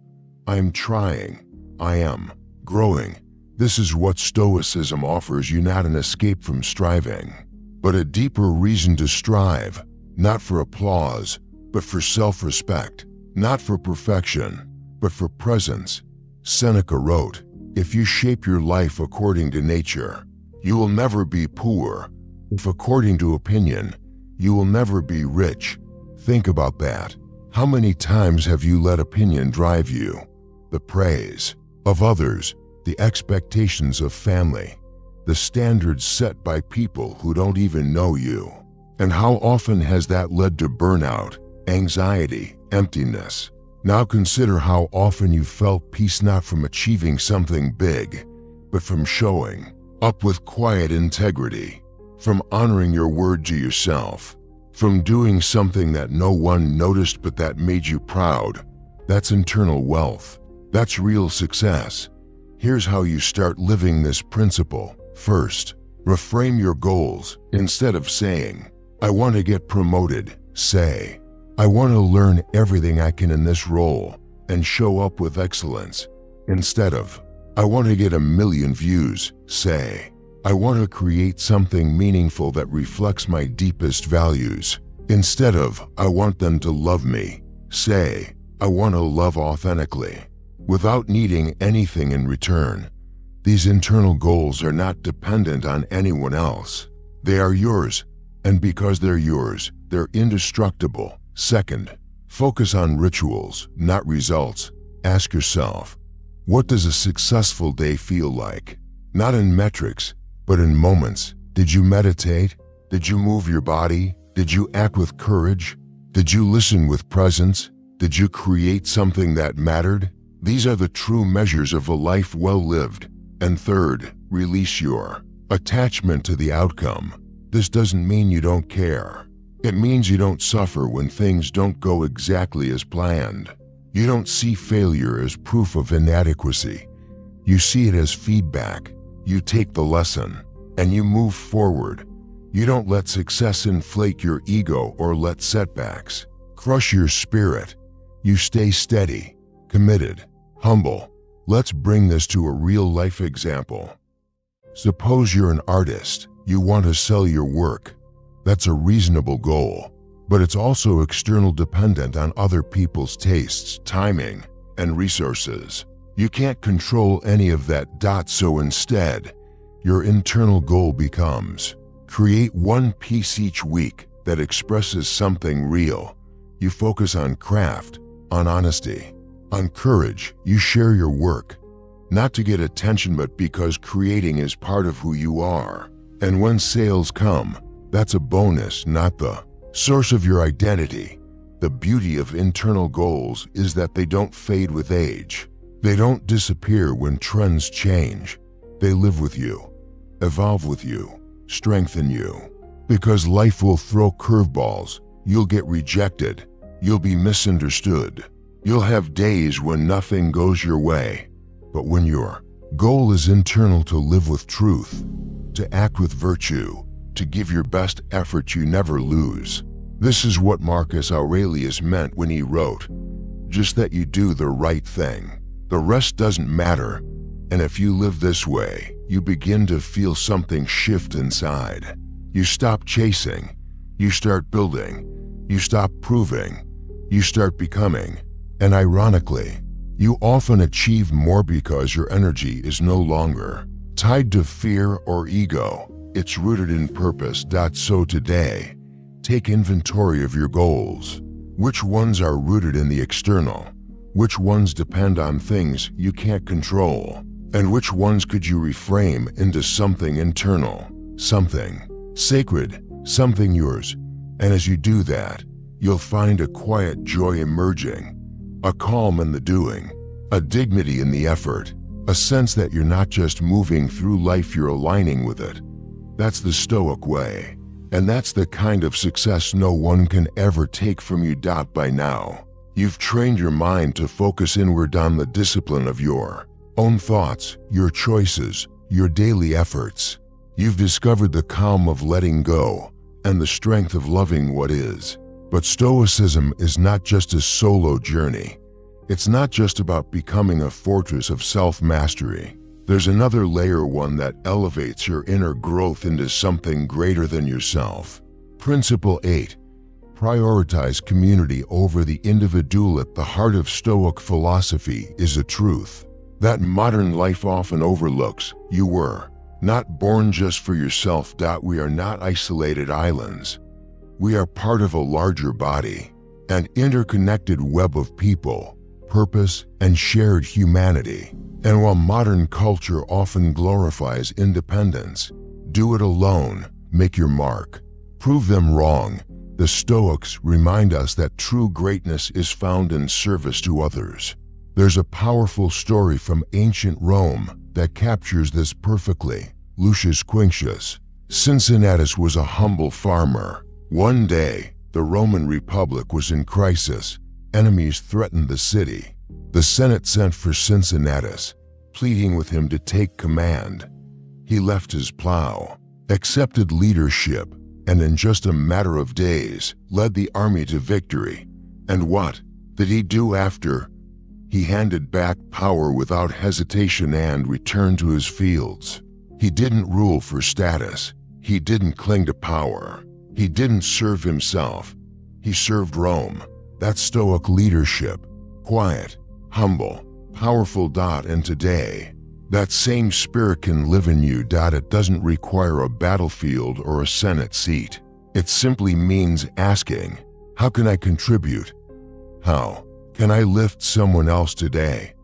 I am trying. I am growing. This is what Stoicism offers you, not an escape from striving, but a deeper reason to strive, not for applause, but for self-respect, not for perfection, but for presence. Seneca wrote, "If you shape your life according to nature, you will never be poor. If according to opinion, you will never be rich." Think about that. How many times have you let opinion drive you? The praise of others, the expectations of family, the standards set by people who don't even know you. And how often has that led to burnout, anxiety, emptiness? Now consider how often you felt peace not from achieving something big, but from showing up with quiet integrity, from honoring your word to yourself, from doing something that no one noticed but that made you proud. That's internal wealth. That's real success. Here's how you start living this principle. First, reframe your goals. Instead of saying, "I want to get promoted," say, "I want to learn everything I can in this role and show up with excellence." Instead of, "I want to get 1,000,000 views," say, "I want to create something meaningful that reflects my deepest values." Instead of, "I want them to love me," say, "I want to love authentically, without needing anything in return." These internal goals are not dependent on anyone else. They are yours, and because they're yours, they're indestructible. Second, focus on rituals, not results. Ask yourself, what does a successful day feel like? Not in metrics, but in moments. Did you meditate? Did you move your body? Did you act with courage? Did you listen with presence? Did you create something that mattered? These are the true measures of a life well lived. And third, release your attachment to the outcome. This doesn't mean you don't care. It means you don't suffer when things don't go exactly as planned. You don't see failure as proof of inadequacy. You see it as feedback. You take the lesson, and you move forward. You don't let success inflate your ego or let setbacks crush your spirit. You stay steady, committed, humble. Let's bring this to a real-life example. Suppose you're an artist. You want to sell your work. That's a reasonable goal, but it's also external, dependent on other people's tastes, timing, and resources. You can't control any of that. So instead, your internal goal becomes, create one piece each week that expresses something real. You focus on craft, on honesty, on courage. You share your work, not to get attention, but because creating is part of who you are. And when sales come, that's a bonus, not the source of your identity. The beauty of internal goals is that they don't fade with age. They don't disappear when trends change. They live with you, evolve with you, strengthen you. Because life will throw curveballs. You'll get rejected. You'll be misunderstood. You'll have days when nothing goes your way. But when your goal is internal, to live with truth, to act with virtue, to give your best effort, you never lose. This is what Marcus Aurelius meant when he wrote, "Just that you do the right thing. The rest doesn't matter." And if you live this way, you begin to feel something shift inside. You stop chasing. You start building. You stop proving. You start becoming. And ironically, you often achieve more because your energy is no longer tied to fear or ego. It's rooted in purpose. So today, take inventory of your goals. Which ones are rooted in the external? Which ones depend on things you can't control? And which ones could you reframe into something internal, something sacred, something yours, and as you do that, you'll find a quiet joy emerging, a calm in the doing, a dignity in the effort, a sense that you're not just moving through life, you're aligning with it. That's the Stoic way, and that's the kind of success no one can ever take from you. By now, you've trained your mind to focus inward on the discipline of your own thoughts, your choices, your daily efforts. You've discovered the calm of letting go and the strength of loving what is. But Stoicism is not just a solo journey. It's not just about becoming a fortress of self-mastery. There's another layer, one that elevates your inner growth into something greater than yourself. Principle 8. Prioritize community over the individual. At the heart of Stoic philosophy is a truth that modern life often overlooks. You were not born just for yourself. We are not isolated islands. We are part of a larger body, an interconnected web of people, purpose, and shared humanity. And while modern culture often glorifies independence, do it alone, make your mark, prove them wrong, the Stoics remind us that true greatness is found in service to others. There's a powerful story from ancient Rome that captures this perfectly. Lucius Quinctius Cincinnatus was a humble farmer. One day, the Roman Republic was in crisis. Enemies threatened the city. The Senate sent for Cincinnatus, pleading with him to take command. He left his plow, accepted leadership, and in just a matter of days, led the army to victory. And what did he do after? He handed back power without hesitation and returned to his fields. He didn't rule for status. He didn't cling to power. He didn't serve himself. He served Rome. That's Stoic leadership. Quiet, humble, powerful. And today, that same spirit can live in you. It doesn't require a battlefield or a Senate seat. It simply means asking, how can I contribute? How can I lift someone else today?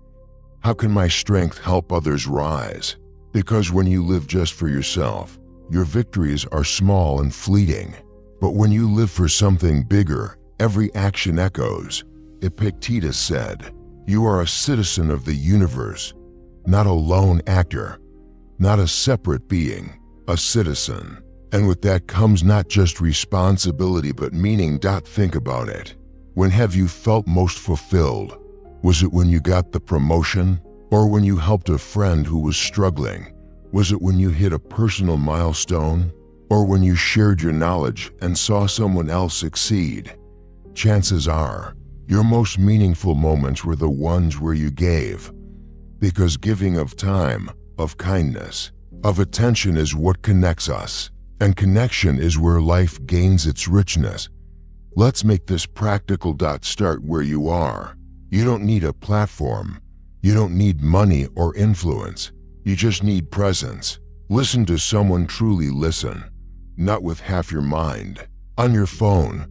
How can my strength help others rise? Because when you live just for yourself, your victories are small and fleeting. But when you live for something bigger, every action echoes. Epictetus said, "You are a citizen of the universe, not a lone actor, not a separate being, a citizen." And with that comes not just responsibility but meaning. Think about it. When have you felt most fulfilled? Was it when you got the promotion? Or when you helped a friend who was struggling? Was it when you hit a personal milestone? Or when you shared your knowledge and saw someone else succeed? Chances are, your most meaningful moments were the ones where you gave. Because giving of time, of kindness, of attention is what connects us. And connection is where life gains its richness. Let's make this practical. Start where you are. You don't need a platform. You don't need money or influence. You just need presence. Listen to someone, truly listen. Not with half your mind, on your phone,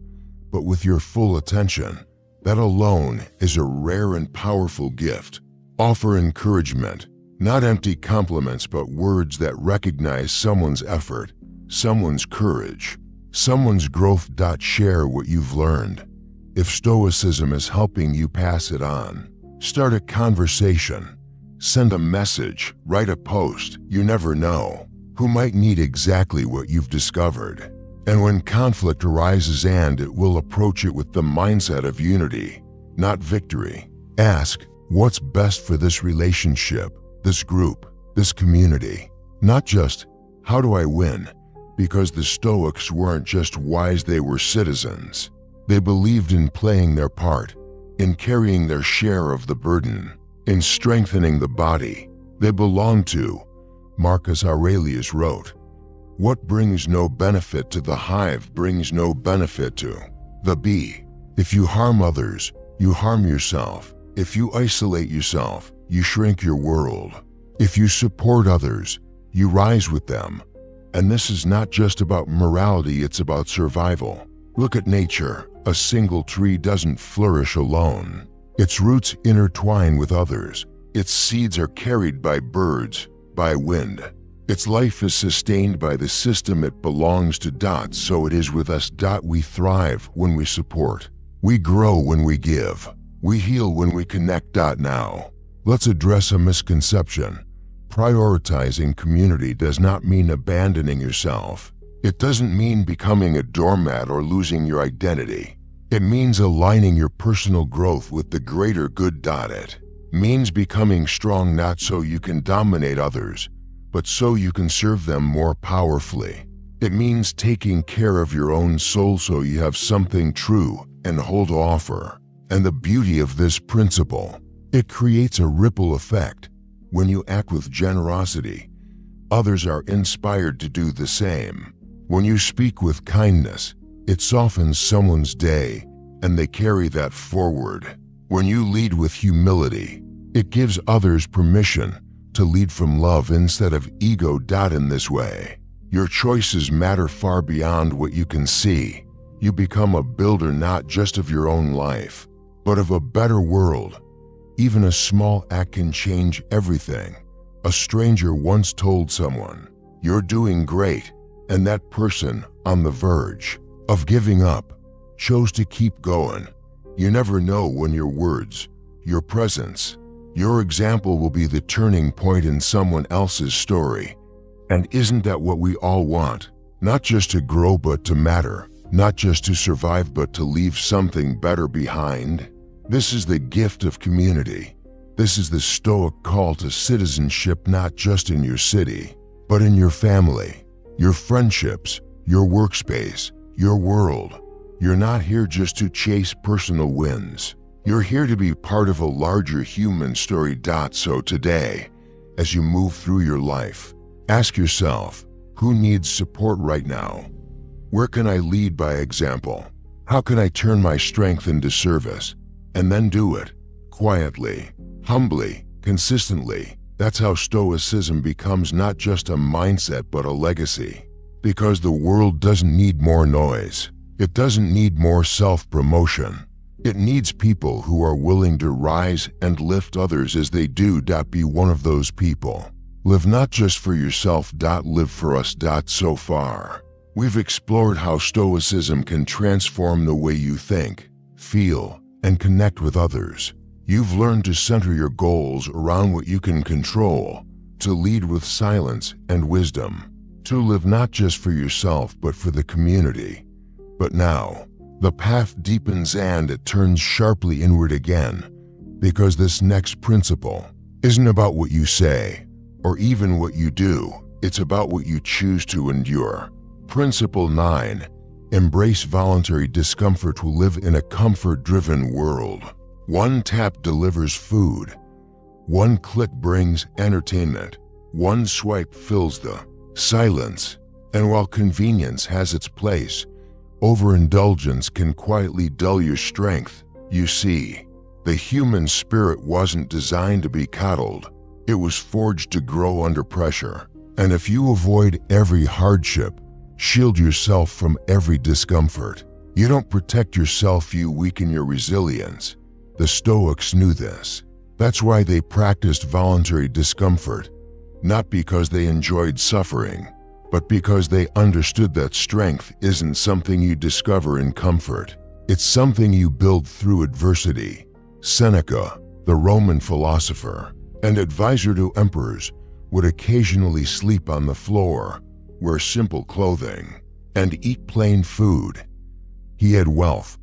but with your full attention. That alone is a rare and powerful gift. Offer encouragement, not empty compliments, but words that recognize someone's effort, someone's courage, someone's growth. Share what you've learned. If Stoicism is helping you, pass it on. Start a conversation. Send a message. Write a post. You never know who might need exactly what you've discovered. And when conflict arises, and it will, approach it with the mindset of unity, not victory. Ask, what's best for this relationship, this group, this community? Not just, how do I win? Because the Stoics weren't just wise, they were citizens. They believed in playing their part, in carrying their share of the burden, in strengthening the body they belonged to. Marcus Aurelius wrote, "What brings no benefit to the hive brings no benefit to the bee." If you harm others, you harm yourself. If you isolate yourself, you shrink your world. If you support others, you rise with them. And this is not just about morality, it's about survival. Look at nature. A single tree doesn't flourish alone. Its roots intertwine with others. Its seeds are carried by birds, by wind. Its life is sustained by the system it belongs to. So it is with us. We thrive when we support. We grow when we give. We heal when we connect. Now, let's address a misconception. Prioritizing community does not mean abandoning yourself. It doesn't mean becoming a doormat or losing your identity. It means aligning your personal growth with the greater good. It means becoming strong not so you can dominate others, but so you can serve them more powerfully. It means taking care of your own soul so you have something true and whole to offer. And the beauty of this principle, it creates a ripple effect. When you act with generosity, others are inspired to do the same. When you speak with kindness, it softens someone's day, and they carry that forward. When you lead with humility, it gives others permission to lead from love instead of ego. In this way, your choices matter far beyond what you can see. You become a builder not just of your own life, but of a better world. Even a small act can change everything. A stranger once told someone, "You're doing great," and that person, on the verge of giving up, chose to keep going. You never know when your words, your presence, your example will be the turning point in someone else's story. And isn't that what we all want? Not just to grow but to matter. Not just to survive but to leave something better behind. This is the gift of community. This is the Stoic call to citizenship, not just in your city, but in your family, your friendships, your workspace, your world. You're not here just to chase personal wins. You're here to be part of a larger human story. So today, as you move through your life, ask yourself, who needs support right now? Where can I lead by example? How can I turn my strength into service? And then do it, quietly, humbly, consistently. That's how Stoicism becomes not just a mindset but a legacy. Because the world doesn't need more noise. It doesn't need more self-promotion. It needs people who are willing to rise and lift others as they do. Be one of those people. Live not just for yourself. Live for us. So far, we've explored how Stoicism can transform the way you think, feel, and connect with others. You've learned to center your goals around what you can control, to lead with silence and wisdom, to live not just for yourself but for the community. But now, the path deepens and it turns sharply inward again, because this next principle isn't about what you say or even what you do. It's about what you choose to endure. Principle 9. Embrace voluntary discomfort to live in a comfort-driven world. One tap delivers food. One click brings entertainment. One swipe fills the silence. And while convenience has its place, overindulgence can quietly dull your strength. You see, the human spirit wasn't designed to be coddled. It was forged to grow under pressure. And if you avoid every hardship, shield yourself from every discomfort, you don't protect yourself, you weaken your resilience. The Stoics knew this. That's why they practiced voluntary discomfort, not because they enjoyed suffering, but because they understood that strength isn't something you discover in comfort. It's something you build through adversity. Seneca, the Roman philosopher and advisor to emperors, would occasionally sleep on the floor, wear simple clothing, and eat plain food. He had wealth,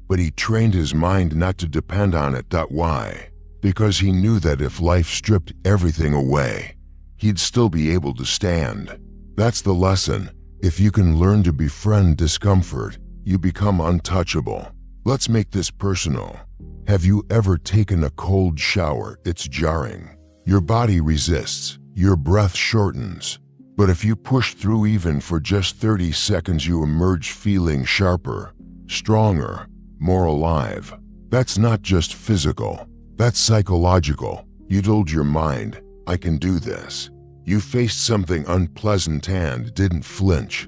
but he trained his mind not to depend on it. Why? Because he knew that if life stripped everything away, he'd still be able to stand. That's the lesson. If you can learn to befriend discomfort, you become untouchable. Let's make this personal. Have you ever taken a cold shower? It's jarring. Your body resists. Your breath shortens. But if you push through even for just 30 seconds, you emerge feeling sharper, stronger, more alive. That's not just physical. That's psychological. You told your mind, I can do this. You faced something unpleasant and didn't flinch.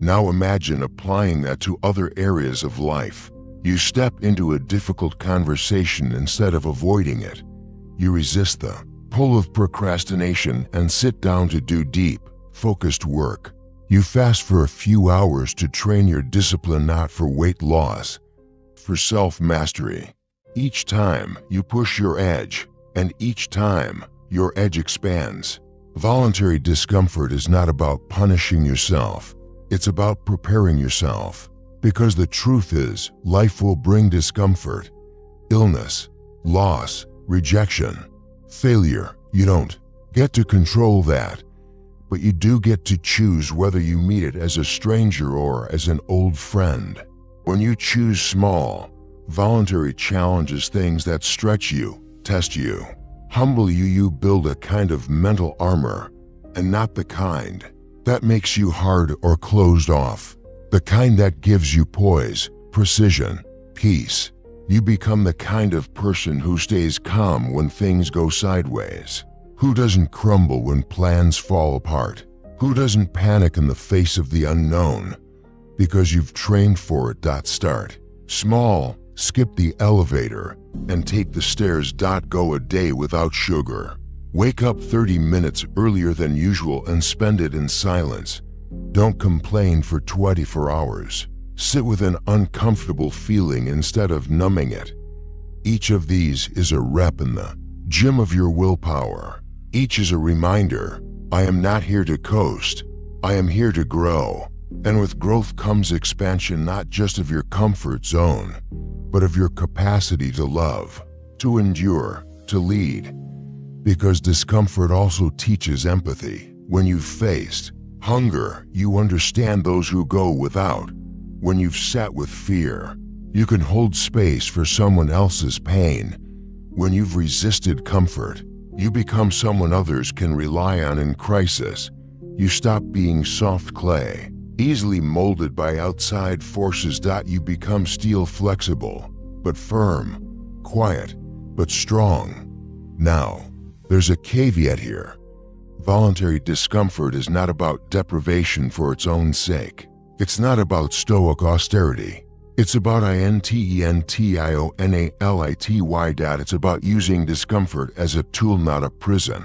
Now imagine applying that to other areas of life. You step into a difficult conversation instead of avoiding it. You resist the pull of procrastination and sit down to do deep, focused work. You fast for a few hours to train your discipline, not for weight loss, for self-mastery. Each time you push your edge, and each time your edge expands. Voluntary discomfort is not about punishing yourself. It's about preparing yourself. Because the truth is, life will bring discomfort, illness, loss, rejection, failure. You don't get to control that, but you do get to choose whether you meet it as a stranger or as an old friend. When you choose small, voluntary challenges, things that stretch you, test you, humble you, you build a kind of mental armor, and not the kind that makes you hard or closed off. The kind that gives you poise, precision, peace. You become the kind of person who stays calm when things go sideways, who doesn't crumble when plans fall apart, who doesn't panic in the face of the unknown, because you've trained for it. Start small, skip the elevator, and take the stairs. Go a day without sugar. Wake up 30 minutes earlier than usual and spend it in silence. Don't complain for 24 hours. Sit with an uncomfortable feeling instead of numbing it. Each of these is a rep in the gym of your willpower. Each is a reminder, I am not here to coast. I am here to grow. And with growth comes expansion, not just of your comfort zone, but of your capacity to love, to endure, to lead. Because discomfort also teaches empathy. When you've faced hunger, you understand those who go without. When you've sat with fear, you can hold space for someone else's pain. When you've resisted comfort, you become someone others can rely on in crisis. You stop being soft clay, easily molded by outside forces. You become steel, flexible, but firm, quiet, but strong. Now, there's a caveat here. Voluntary discomfort is not about deprivation for its own sake. It's not about Stoic austerity. It's about intentionality. It's about using discomfort as a tool, not a prison.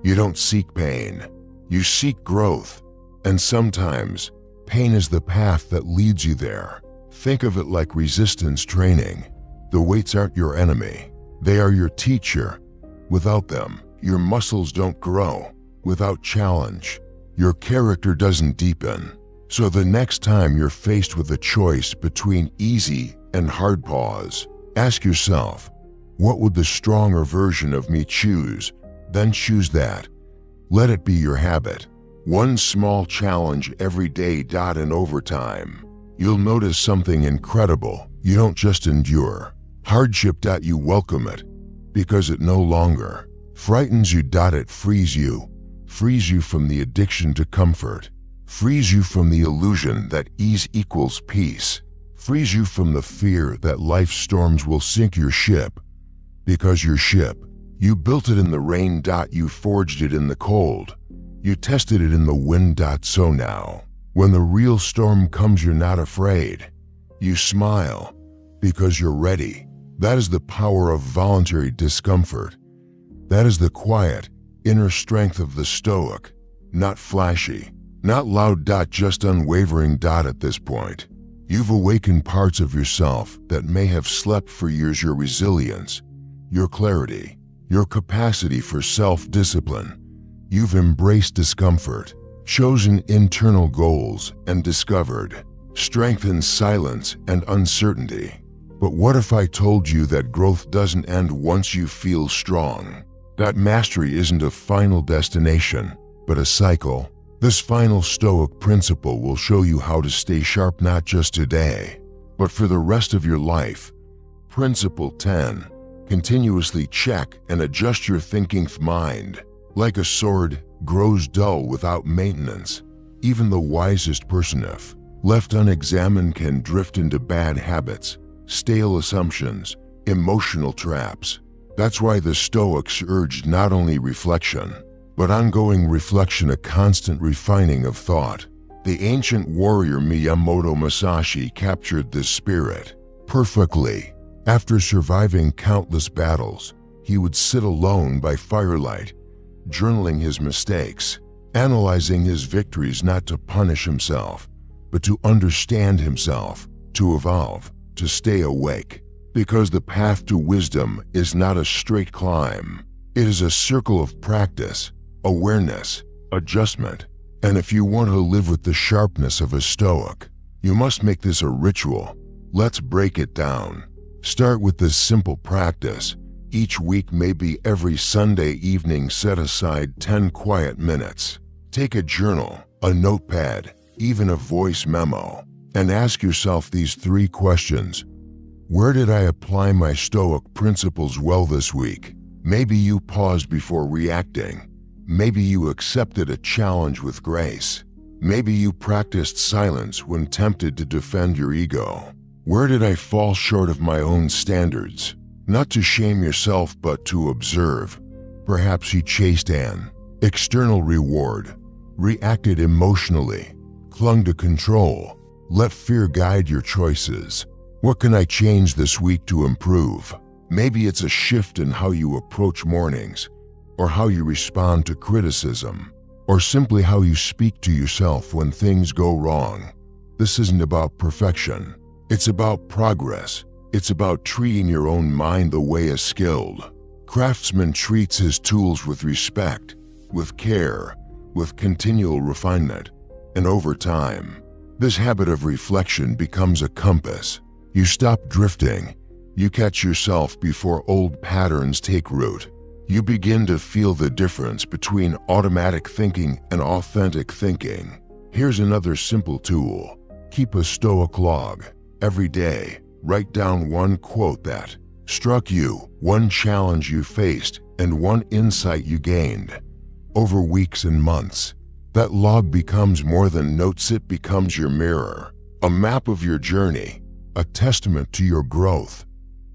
You don't seek pain. You seek growth. And sometimes, pain is the path that leads you there. Think of it like resistance training. The weights aren't your enemy. They are your teacher. Without them, your muscles don't grow. Without challenge, your character doesn't deepen. So the next time you're faced with a choice between easy and hard, pause. Ask yourself, what would the stronger version of me choose? Then choose that. Let it be your habit. One small challenge every day. And over time, you'll notice something incredible. You don't just endure hardship. You welcome it, because it no longer frightens you. It frees you. Frees you from the addiction to comfort. Frees you from the illusion that ease equals peace. Frees you from the fear that life's storms will sink your ship. Because your ship, you built it in the rain. You forged it in the cold. You tested it in the wind. So now, when the real storm comes, you're not afraid. You smile, because you're ready. That is the power of voluntary discomfort. That is the quiet, inner strength of the Stoic. Not flashy, not loud. Just unwavering. At this point, you've awakened parts of yourself that may have slept for years. Your resilience, your clarity, your capacity for self-discipline. You've embraced discomfort, chosen internal goals, and discovered strength in silence and uncertainty. But what if I told you that growth doesn't end once you feel strong? That mastery isn't a final destination, but a cycle. This final Stoic principle will show you how to stay sharp, not just today, but for the rest of your life. Principle 10. Continuously check and adjust your thinking. Mind, like a sword, grows dull without maintenance. Even the wisest person, if left unexamined, can drift into bad habits, stale assumptions, emotional traps. That's why the Stoics urged not only reflection, but ongoing reflection, a constant refining of thought. The ancient warrior Miyamoto Musashi captured this spirit perfectly. After surviving countless battles, he would sit alone by firelight, journaling his mistakes, analyzing his victories, not to punish himself, but to understand himself, to evolve, to stay awake. Because the path to wisdom is not a straight climb. It is a circle of practice, awareness, adjustment. And if you want to live with the sharpness of a Stoic, you must make this a ritual. Let's break it down. Start with this simple practice. Each week, maybe every Sunday evening, set aside 10 quiet minutes. Take a journal, a notepad, even a voice memo, and ask yourself these 3 questions. Where did I apply my Stoic principles well this week? Maybe you paused before reacting. Maybe you accepted a challenge with grace. Maybe you practiced silence when tempted to defend your ego. Where did I fall short of my own standards? Not to shame yourself, but to observe. Perhaps you chased an external reward, reacted emotionally, clung to control, let fear guide your choices. What can I change this week to improve? Maybe it's a shift in how you approach mornings, or how you respond to criticism, or simply how you speak to yourself when things go wrong. This isn't about perfection. It's about progress. It's about treating your own mind the way a skilled craftsman treats his tools, with respect, with care, with continual refinement. And over time, this habit of reflection becomes a compass. You stop drifting. You catch yourself before old patterns take root. You begin to feel the difference between automatic thinking and authentic thinking. Here's another simple tool. Keep a Stoic log. Every day, write down one quote that struck you, one challenge you faced, and one insight you gained. Over weeks and months, that log becomes more than notes. It becomes your mirror, a map of your journey, a testament to your growth.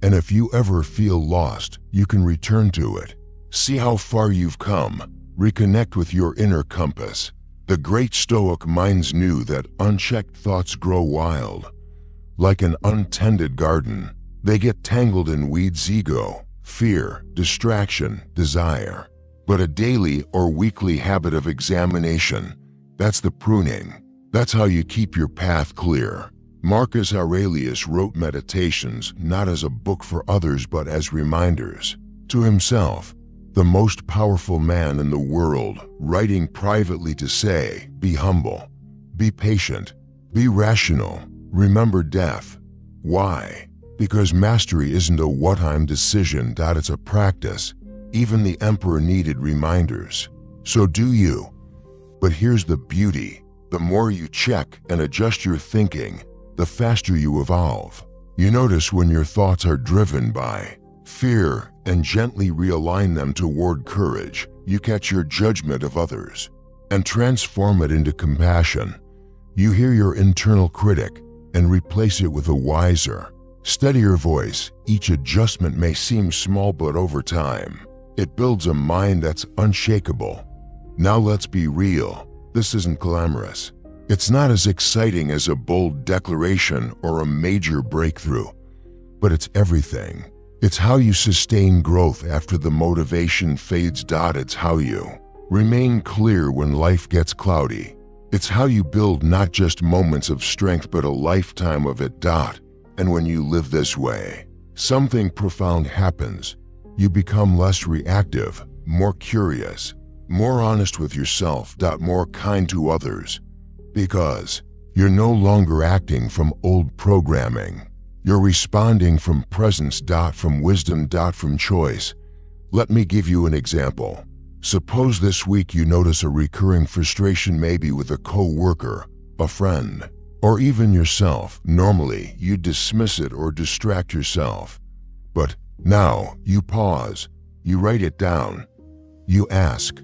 And if you ever feel lost, you can return to it. See how far you've come. Reconnect with your inner compass. The great Stoic minds knew that unchecked thoughts grow wild. Like an untended garden, they get tangled in weeds: ego, fear, distraction, desire. But a daily or weekly habit of examination, that's the pruning. That's how you keep your path clear. Marcus Aurelius wrote Meditations not as a book for others, but as reminders to himself. The most powerful man in the world, writing privately to say, be humble, be patient, be rational, remember death. Why? Because mastery isn't a what-time decision, it's a practice. Even the emperor needed reminders. So do you. But here's the beauty. The more you check and adjust your thinking, the faster you evolve. You notice when your thoughts are driven by fear and gently realign them toward courage. You catch your judgment of others and transform it into compassion. You hear your internal critic and replace it with a wiser, steadier voice. Each adjustment may seem small, but over time, it builds a mind that's unshakable. Now let's be real. This isn't glamorous. It's not as exciting as a bold declaration or a major breakthrough, but it's everything. It's how you sustain growth after the motivation fades. It's how you remain clear when life gets cloudy. It's how you build not just moments of strength, but a lifetime of it. And when you live this way, something profound happens. You become less reactive, more curious, more honest with yourself, more kind to others. Because you're no longer acting from old programming. You're responding from presence, from wisdom, from choice. Let me give you an example. Suppose this week you notice a recurring frustration, maybe with a co-worker, a friend, or even yourself. Normally, you dismiss it or distract yourself. But now you pause, you write it down. You ask,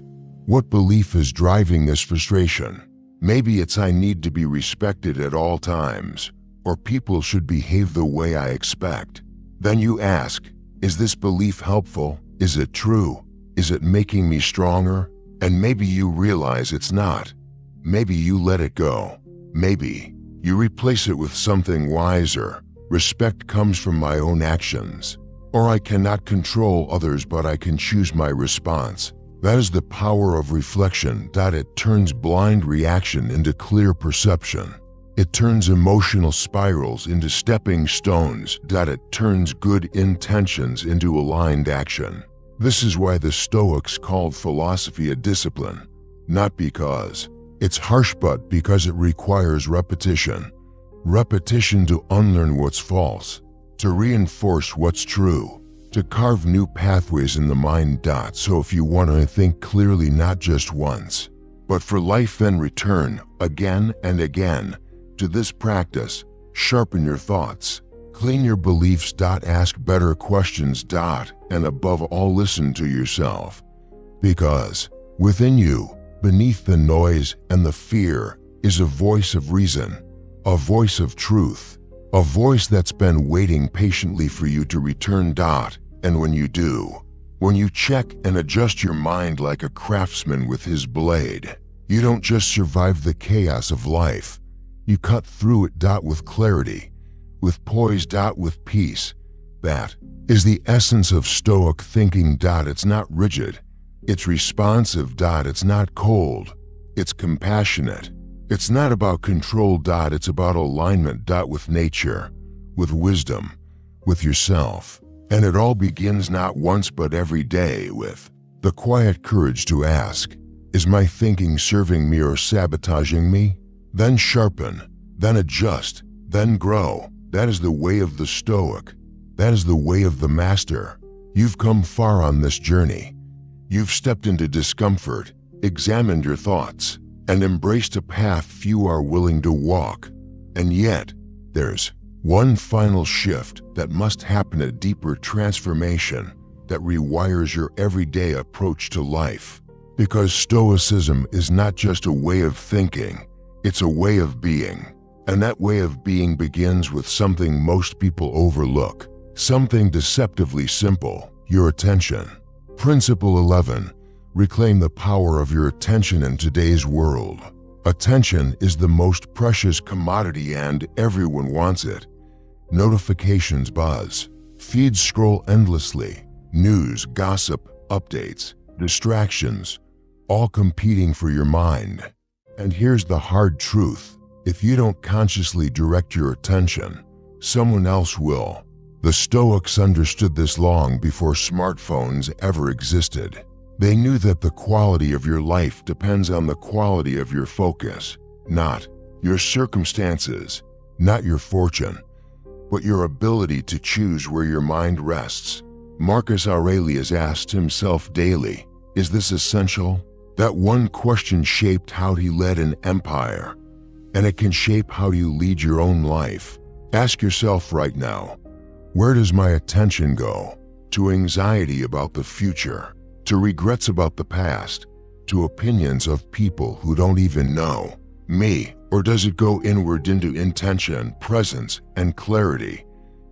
what belief is driving this frustration? Maybe it's I need to be respected at all times, or people should behave the way I expect. Then you ask, is this belief helpful? Is it true? Is it making me stronger? And maybe you realize it's not. Maybe you let it go. Maybe you replace it with something wiser. Respect comes from my own actions. Or I cannot control others, but I can choose my response. That is the power of reflection. It turns blind reaction into clear perception. It turns emotional spirals into stepping stones. It turns good intentions into aligned action. This is why the Stoics called philosophy a discipline. Not because it's harsh, but because it requires repetition. Repetition to unlearn what's false, to reinforce what's true, to carve new pathways in the mind. So if you want to think clearly, not just once, but for life, then return again and again to this practice. Sharpen your thoughts, clean your beliefs. Ask better questions. And above all, listen to yourself. Because within you, beneath the noise and the fear, is a voice of reason, a voice of truth, a voice that's been waiting patiently for you to return. And when you do, when you check and adjust your mind like a craftsman with his blade, you don't just survive the chaos of life. You cut through it. With clarity, with poise. With peace. That is the essence of Stoic thinking. It's not rigid. It's responsive. It's not cold. It's compassionate. It's not about control. It's about alignment. With nature, with wisdom, with yourself. And it all begins not once but every day with the quiet courage to ask, is my thinking serving me or sabotaging me? Then sharpen, then adjust, then grow. That is the way of the Stoic. That is the way of the master. You've come far on this journey. You've stepped into discomfort, examined your thoughts, and embraced a path few are willing to walk. And yet, there's one final shift that must happen, a deeper transformation that rewires your everyday approach to life. Because Stoicism is not just a way of thinking, it's a way of being. And that way of being begins with something most people overlook, something deceptively simple: your attention. Principle 11. Reclaim the power of your attention in today's world. Attention is the most precious commodity and everyone wants it. Notifications buzz, feeds scroll endlessly, news, gossip, updates, distractions, all competing for your mind. And here's the hard truth: if you don't consciously direct your attention, someone else will. The Stoics understood this long before smartphones ever existed. They knew that the quality of your life depends on the quality of your focus, not your circumstances, not your fortune, but your ability to choose where your mind rests. Marcus Aurelius asked himself daily, is this essential? That one question shaped how he led an empire, and it can shape how you lead your own life. Ask yourself right now, where does my attention go? To anxiety about the future, to regrets about the past, to opinions of people who don't even know me? Or does it go inward into intention, presence, and clarity?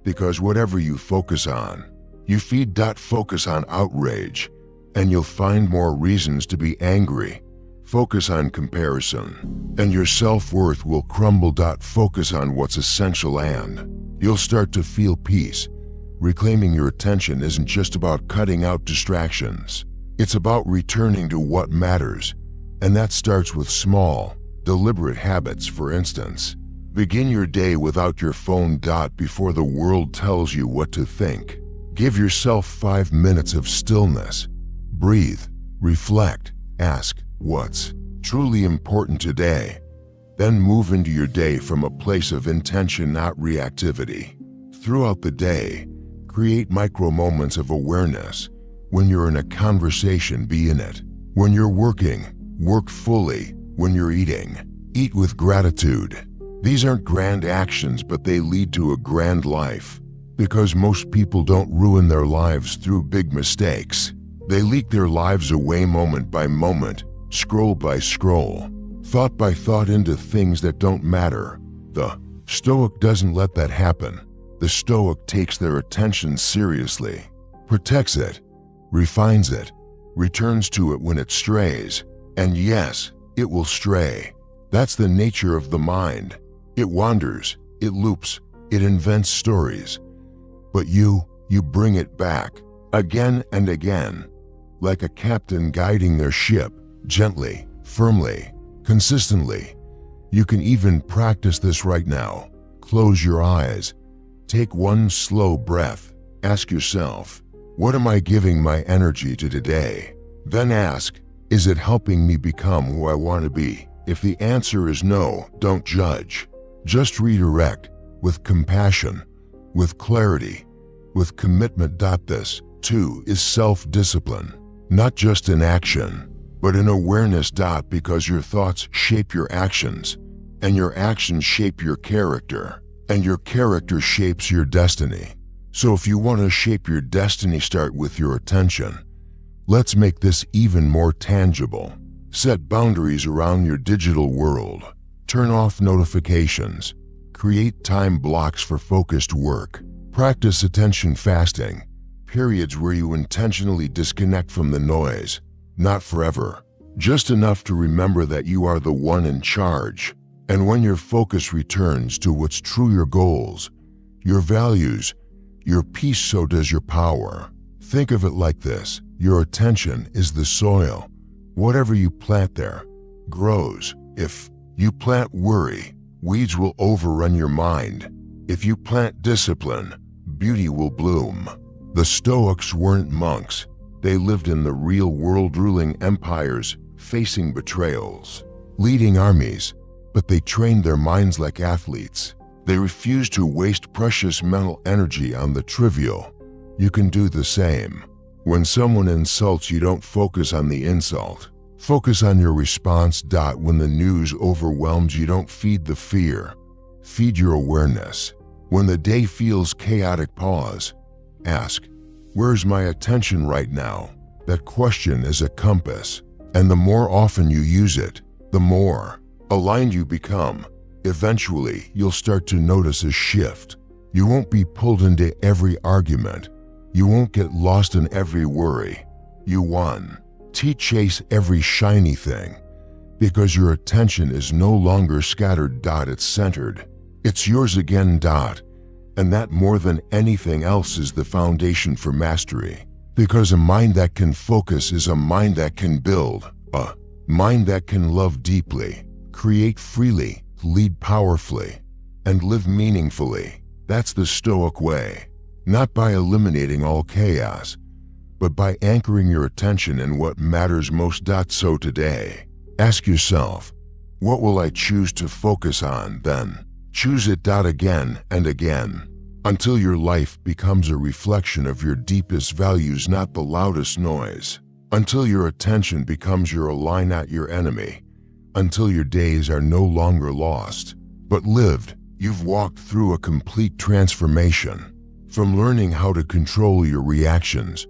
Because whatever you focus on, you feed. Focus on outrage, and you'll find more reasons to be angry. Focus on comparison, and your self-worth will crumble. Focus on what's essential, and you'll start to feel peace. Reclaiming your attention isn't just about cutting out distractions. It's about returning to what matters, and that starts with small, deliberate habits. For instance, begin your day without your phone. Before the world tells you what to think, give yourself 5 minutes of stillness. Breathe, reflect, ask, what's truly important today? Then move into your day from a place of intention, not reactivity. Throughout the day, create micro moments of awareness. When you're in a conversation, be in it. When you're working, work fully. When you're eating, eat with gratitude. These aren't grand actions, but they lead to a grand life. Because most people don't ruin their lives through big mistakes. They leak their lives away moment by moment, scroll by scroll, thought by thought, into things that don't matter. The Stoic doesn't let that happen. The Stoic takes their attention seriously, protects it, refines it, returns to it when it strays. And yes, it will stray. That's the nature of the mind. It wanders, it loops, it invents stories. But you You bring it back, again and again, like a captain guiding their ship, gently, firmly, consistently. You can even practice this right now. Close your eyes. Take one slow breath. Ask yourself, what am I giving my energy to today? Then ask, is it helping me become who I want to be? If the answer is no, don't judge. Just redirect with compassion, with clarity, with commitment. This, too, is self-discipline, not just in action, but in awareness. Because your thoughts shape your actions, and your actions shape your character, and your character shapes your destiny. So if you want to shape your destiny, start with your attention. Let's make this even more tangible. Set boundaries around your digital world. Turn off notifications. Create time blocks for focused work. Practice attention fasting, periods where you intentionally disconnect from the noise. Not forever, just enough to remember that you are the one in charge. And when your focus returns to what's true, your goals, your values, your peace, so does your power. Think of it like this. Your attention is the soil. Whatever you plant there grows. If you plant worry, weeds will overrun your mind. If you plant discipline, beauty will bloom. The Stoics weren't monks. They lived in the real world, ruling empires, facing betrayals, leading armies, but they trained their minds like athletes. They refused to waste precious mental energy on the trivial. You can do the same. When someone insults you, don't focus on the insult. Focus on your response. When the news overwhelms you, don't feed the fear. Feed your awareness. When the day feels chaotic, pause. Ask, where's my attention right now? That question is a compass, and the more often you use it, the more aligned you become. Eventually, you'll start to notice a shift. You won't be pulled into every argument. You won't get lost in every worry. You won. Chase every shiny thing, because your attention is no longer scattered. It's centered. It's yours again. And that, more than anything else, is the foundation for mastery. Because a mind that can focus is a mind that can build, a mind that can love deeply, create freely, lead powerfully, and live meaningfully. That's the Stoic way. Not by eliminating all chaos, but by anchoring your attention in what matters most. So today, ask yourself, what will I choose to focus on? Then choose it again and again, until your life becomes a reflection of your deepest values, not the loudest noise. Until your attention becomes your ally, not your enemy. Until your days are no longer lost, but lived. You've walked through a complete transformation. From learning how to control your reactions,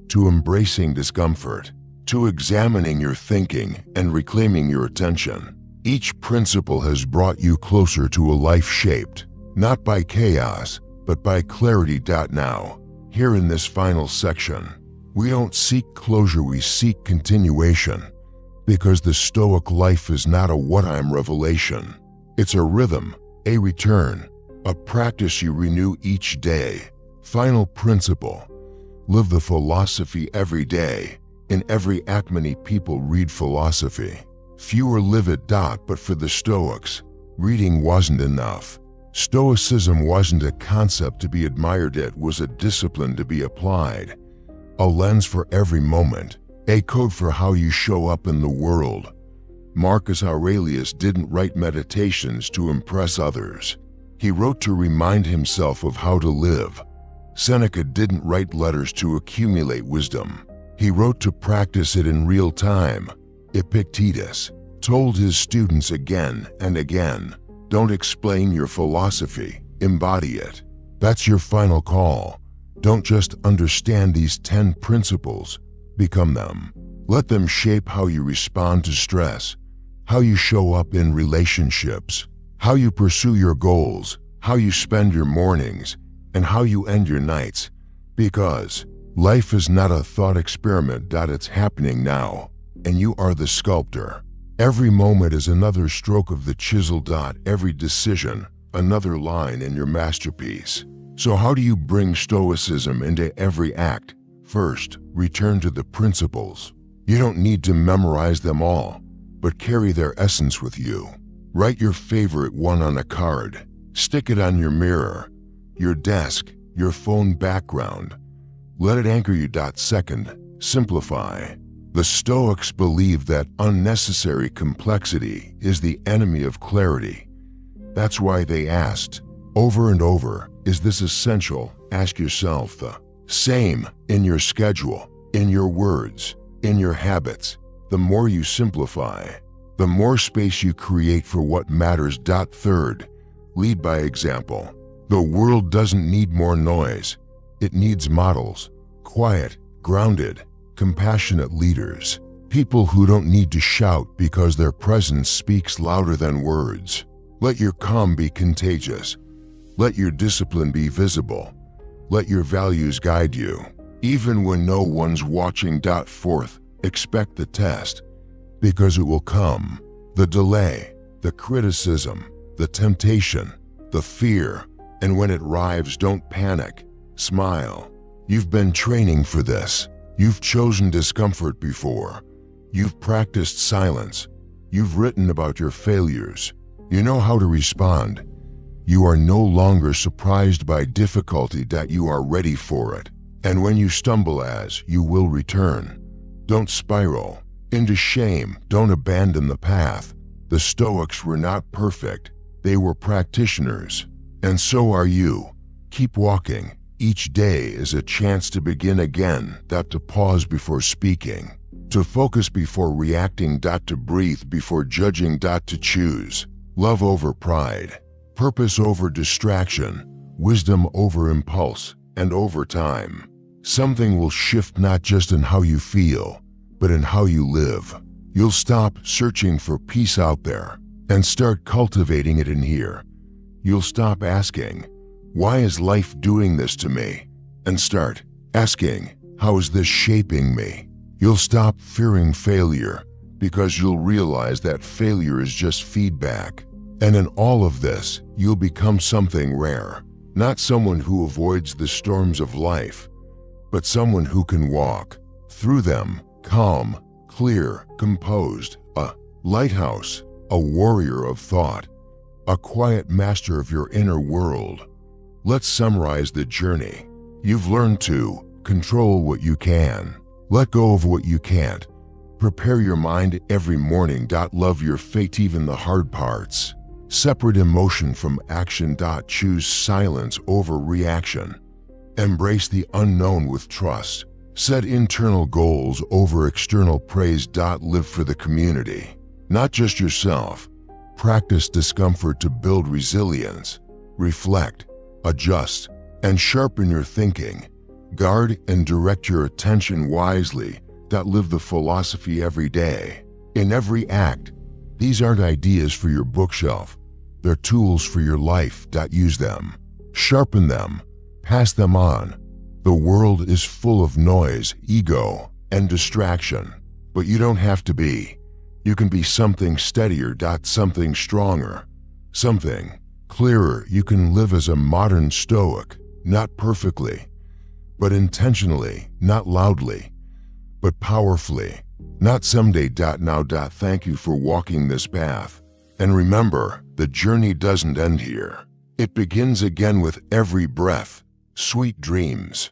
to embracing discomfort, to examining your thinking and reclaiming your attention. Each principle has brought you closer to a life shaped, not by chaos, but by clarity. Now, here in this final section, we don't seek closure, we seek continuation. Because the Stoic life is not a what-I'm revelation. It's a rhythm, a return, a practice you renew each day. Final principle: live the philosophy every day. In every act, many people read philosophy. Fewer live it. But for the Stoics, reading wasn't enough. Stoicism wasn't a concept to be admired, it was a discipline to be applied. A lens for every moment, a code for how you show up in the world. Marcus Aurelius didn't write meditations to impress others. He wrote to remind himself of how to live. Seneca didn't write letters to accumulate wisdom. He wrote to practice it in real time. Epictetus told his students again and again, don't explain your philosophy, embody it. That's your final call. Don't just understand these 10 principles, become them. Let them shape how you respond to stress, how you show up in relationships, how you pursue your goals, how you spend your mornings, and how you end your nights. Because life is not a thought experiment. It's happening now, and you are the sculptor. Every moment is another stroke of the chisel. Every decision, another line in your masterpiece. So how do you bring Stoicism into every act? First, return to the principles. You don't need to memorize them all, but carry their essence with you. Write your favorite one on a card. Stick it on your mirror, your desk, your phone background. Let it anchor you. Second, simplify. The Stoics believe that unnecessary complexity is the enemy of clarity. That's why they asked, over and over, is this essential? Ask yourself the same in your schedule, in your words, in your habits. The more you simplify, the more space you create for what matters. Third, lead by example. The world doesn't need more noise. It needs models, quiet, grounded, compassionate leaders. People who don't need to shout because their presence speaks louder than words. Let your calm be contagious. Let your discipline be visible. Let your values guide you, even when no one's watching. Fourth, expect the test, because it will come. The delay, the criticism, the temptation, the fear, and when it arrives, don't panic. Smile. You've been training for this. You've chosen discomfort before. You've practiced silence. You've written about your failures. You know how to respond. You are no longer surprised by difficulty. You are ready for it. And when you stumble, as you will return. Don't spiral into shame. Don't abandon the path. The Stoics were not perfect. They were practitioners. And so are you. Keep walking. Each day is a chance to begin again. To pause before speaking. To focus before reacting. To breathe before judging. To choose. Love over pride. Purpose over distraction. Wisdom over impulse. And over time, something will shift, not just in how you feel, but in how you live. You'll stop searching for peace out there and start cultivating it in here. You'll stop asking, why is life doing this to me? And start asking, how is this shaping me? You'll stop fearing failure because you'll realize that failure is just feedback. And in all of this, you'll become something rare. Not someone who avoids the storms of life, but someone who can walk through them, calm, clear, composed, a lighthouse, a warrior of thought, a quiet master of your inner world. Let's summarize the journey. You've learned to control what you can, let go of what you can't, prepare your mind every morning. Love your fate, even the hard parts. Separate emotion from action. Choose silence over reaction. Embrace the unknown with trust. Set internal goals over external praise. Live for the community, not just yourself. Practice discomfort to build resilience. Reflect, adjust, and sharpen your thinking. Guard and direct your attention wisely. Live the philosophy every day, in every act. These aren't ideas for your bookshelf. They're tools for your life. Use them. Sharpen them. Pass them on. The world is full of noise, ego, and distraction. But you don't have to be. You can be something steadier. Something stronger. Something clearer. You can live as a modern Stoic, not perfectly, but intentionally, not loudly, but powerfully, not someday. Now. Thank you for walking this path. And remember, the journey doesn't end here. It begins again with every breath. Sweet dreams.